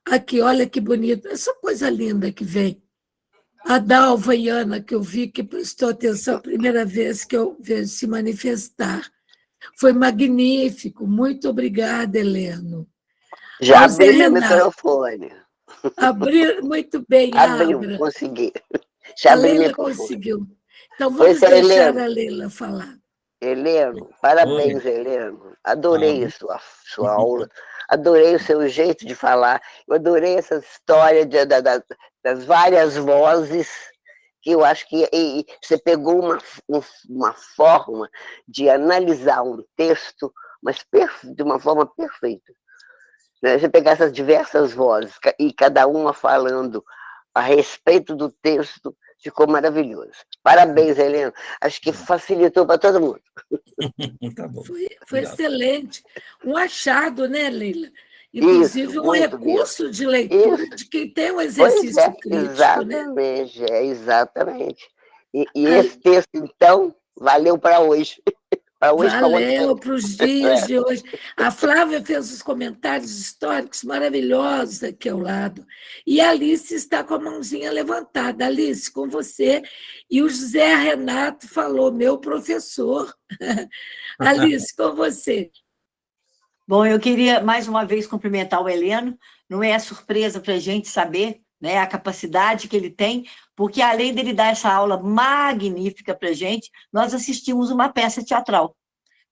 Aqui, olha que bonito, essa coisa linda que vem. A Dalva e Ana, que eu vi que prestou atenção a primeira vez que eu vejo se manifestar. Foi magnífico. Muito obrigada, Heleno. Já abri meu microfone. Abriu muito bem, Abriu, Abra. consegui. Já abri o microfone. Conseguiu. Então, vamos deixar a Leila falar. Heleno, parabéns, Heleno. Adorei sua aula. Adorei o seu jeito de falar. Eu adorei essa história das várias vozes, que eu acho que você pegou uma forma de analisar um texto, mas de uma forma perfeita. Você pegar essas diversas vozes, e cada uma falando a respeito do texto, ficou maravilhoso. Parabéns, Helena. Acho que facilitou para todo mundo. Tá bom. Foi excelente. Um achado, né, Leila? Inclusive, um recurso de leitura de quem tem um exercício crítico. Exatamente, né? Exatamente. E esse texto, então, valeu para hoje. Valeu para os dias de hoje. A Flávia fez os comentários históricos maravilhosos aqui ao lado. E a Alice está com a mãozinha levantada. Alice, com você. E o José Renato falou, meu professor. Alice, com você. Bom, eu queria mais uma vez cumprimentar o Heleno. Não é surpresa para a gente saber, né, a capacidade que ele tem, porque além dele dar essa aula magnífica para a gente, nós assistimos uma peça teatral,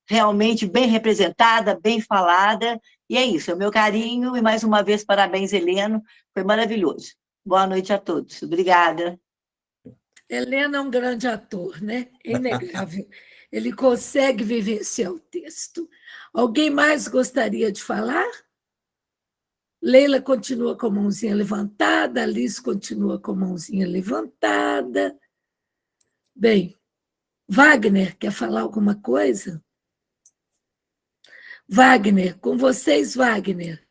realmente bem representada, bem falada, e é isso, é o meu carinho, e mais uma vez, parabéns, Heleno, foi maravilhoso. Boa noite a todos, obrigada. Heleno é um grande ator, né? É inegável. Ele consegue vivenciar o texto. Alguém mais gostaria de falar? Leila continua com a mãozinha levantada, Alice continua com a mãozinha levantada. Bem, Wagner, quer falar alguma coisa? Wagner, com vocês, Wagner.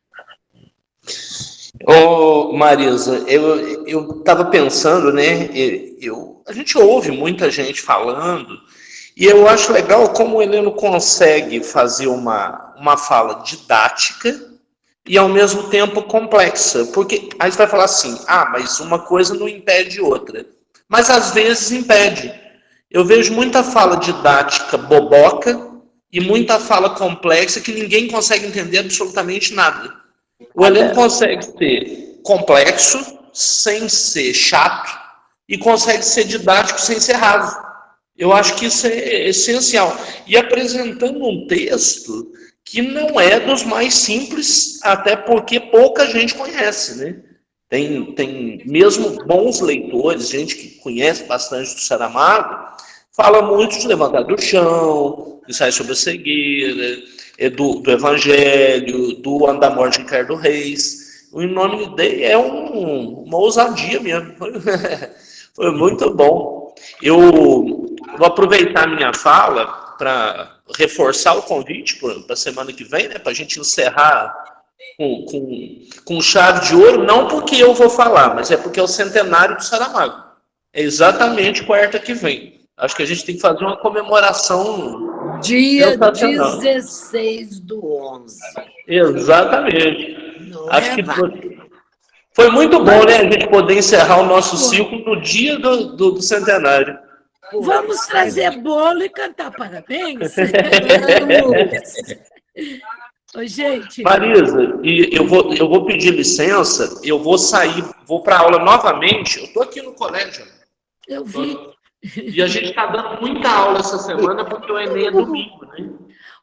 Ô, Marisa, eu estava pensando, né? A gente ouve muita gente falando, e eu acho legal como o Heleno consegue fazer uma fala didática e, ao mesmo tempo, complexa. Porque aí você vai falar assim, mas uma coisa não impede outra. Mas, às vezes, impede. Eu vejo muita fala didática boboca e muita fala complexa que ninguém consegue entender absolutamente nada. O Heleno consegue ser complexo, sem ser chato, e consegue ser didático sem ser raso. Eu acho que isso é essencial. E apresentando um texto que não é dos mais simples, até porque pouca gente conhece, né? Tem mesmo bons leitores, gente que conhece bastante do Saramago, fala muito de Levantar do Chão, Ensaio sobre a Cegueira, do Evangelho, do Ano da Morte de Ricardo Reis. O Em Nome dele é uma ousadia mesmo. Foi muito bom. Eu vou aproveitar a minha fala para reforçar o convite para a semana que vem, né, para a gente encerrar com chave de ouro, não porque eu vou falar, mas é porque é o centenário do Saramago. É exatamente quarta que vem. Acho que a gente tem que fazer uma comemoração Dia sensacional. 16 do 11. Exatamente. Não Acho é, que Wagner? foi muito bom, né, a gente poder encerrar o nosso ciclo no dia do centenário. Vamos trazer bolo e cantar parabéns? Ô, gente. Marisa, e eu vou pedir licença, eu vou sair, vou para aula novamente. Eu estou aqui no colégio. Eu vi. E a gente está dando muita aula essa semana porque o Enem é domingo, né?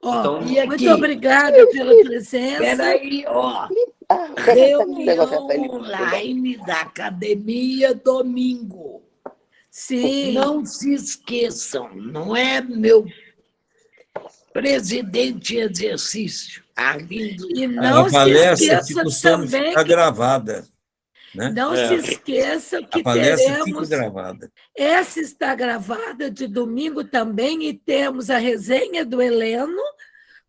Ó, Então, E aqui? muito obrigada pela presença. Peraí, ó. Ah, Reunião Felipe. online da academia domingo. Sim. Não se esqueçam, não é meu presidente em exercício, Arlindo. E não A se palestra que esqueça costuma também ficar gravada, né? não se esqueça que A palestra fica teremos gravada. essa está gravada de domingo também, e temos a resenha do Heleno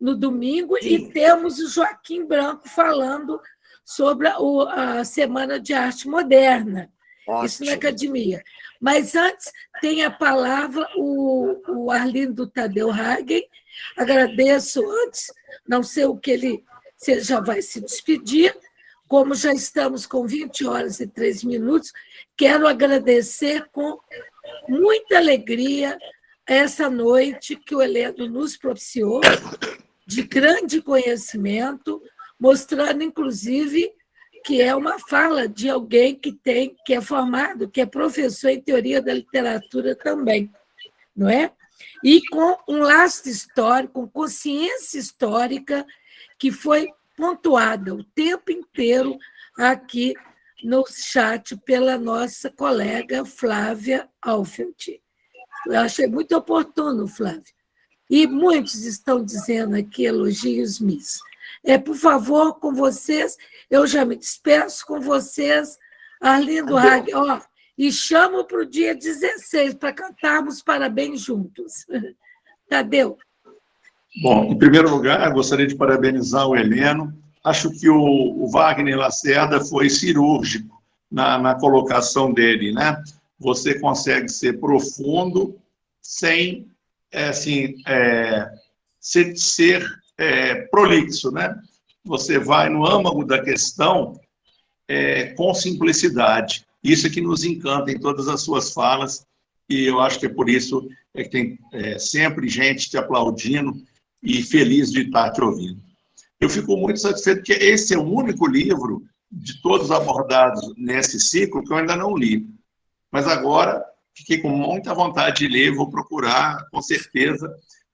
no domingo, e temos o Joaquim Branco falando sobre a Semana de Arte Moderna. Isso na academia. Mas antes, tem a palavra o Arlindo Tadeu Hagen. Agradeço antes, não sei o que se ele já vai se despedir, como já estamos com 20 horas e 3 minutos, quero agradecer com muita alegria essa noite que o Heleno nos propiciou, de grande conhecimento, mostrando, inclusive, que é uma fala de alguém que é formado, que é professor em teoria da literatura também, não é? E com um lastro histórico, com consciência histórica, que foi pontuada o tempo inteiro aqui no chat pela nossa colega Flávia Alfeld. Eu achei muito oportuno, Flávia. E muitos estão dizendo aqui elogios mis. Por favor, com vocês, eu já me despeço com vocês, Arlindo Hagen, e chamo para o dia 16 para cantarmos parabéns juntos. Tadeu. Bom, em primeiro lugar, gostaria de parabenizar o Heleno. Acho que o Wagner Lacerda foi cirúrgico na colocação dele, né? Você consegue ser profundo sem ser prolixo, né? Você vai no âmago da questão com simplicidade. Isso é que nos encanta em todas as suas falas, e eu acho que é por isso que tem sempre gente te aplaudindo e feliz de estar te ouvindo. Eu fico muito satisfeito porque esse é o único livro de todos abordados nesse ciclo que eu ainda não li. Mas agora fiquei com muita vontade de ler, vou procurar, com certeza,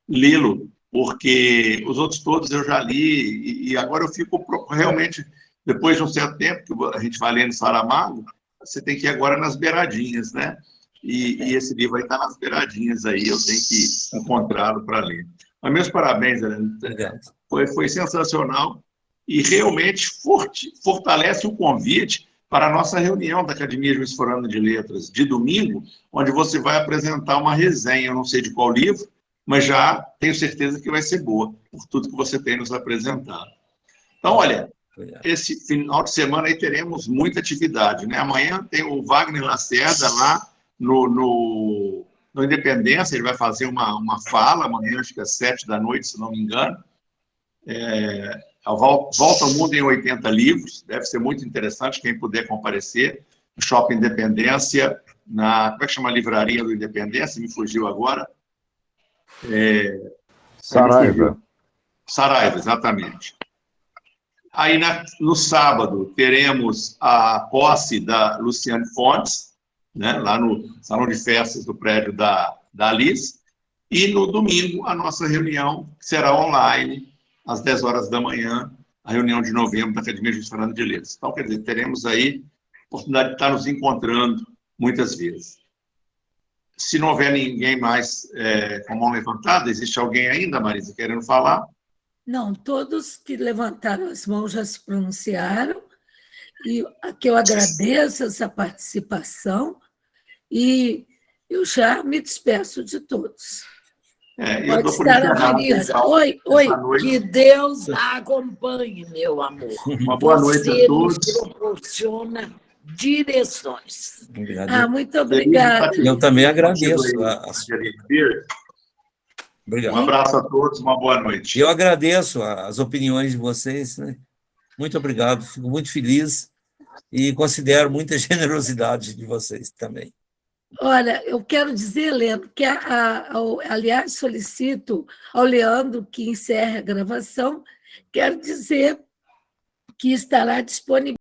lê-lo, porque os outros todos eu já li, e agora eu fico realmente, depois de um certo tempo, que a gente vai lendo Saramago, você tem que ir agora nas beiradinhas, né? E esse livro vai estar nas beiradinhas aí, eu tenho que encontrá-lo para ler. Mas meus parabéns, Heleno. Foi sensacional e realmente fortalece o convite para a nossa reunião da Academia Juiz Forano de Letras, de domingo, onde você vai apresentar uma resenha, eu não sei de qual livro, mas já tenho certeza que vai ser boa, por tudo que você tem nos apresentado. Então, olha, esse final de semana aí teremos muita atividade, né? Amanhã tem o Wagner Lacerda lá no Independência, ele vai fazer uma fala, amanhã acho que às 19h, se não me engano. Volta ao Mundo em 80 livros, deve ser muito interessante, quem puder comparecer. No Shopping Independência, como é que chama a livraria do Independência? Me fugiu agora. Saraiva. Saraiva, exatamente. Aí, no sábado, teremos a posse da Luciane Fontes, né, lá no salão de festas do prédio da Alice, e no domingo, a nossa reunião, que será online, às 10 horas da manhã, a reunião de novembro da Academia Juiz Fernando de Letras. Então, quer dizer, teremos aí a oportunidade de estar nos encontrando muitas vezes. Se não houver ninguém mais com a mão levantada, existe alguém ainda, Marisa, querendo falar? Não, todos que levantaram as mãos já se pronunciaram, e aqui eu agradeço essa participação, e eu já me despeço de todos. Eu Pode dou por estar a encerrado, Marisa. então, Oi. essa noite. Que Deus a acompanhe, meu amor. Uma boa noite a Você nos todos. proporciona direções. Obrigado. Muito obrigada. Eu também agradeço. Obrigado. Um abraço a todos, uma boa noite. Eu agradeço as opiniões de vocês, né? Muito obrigado, fico muito feliz e considero muita generosidade de vocês também. Olha, eu quero dizer, Leandro, que, aliás, solicito ao Leandro que encerre a gravação, quero dizer que estará disponível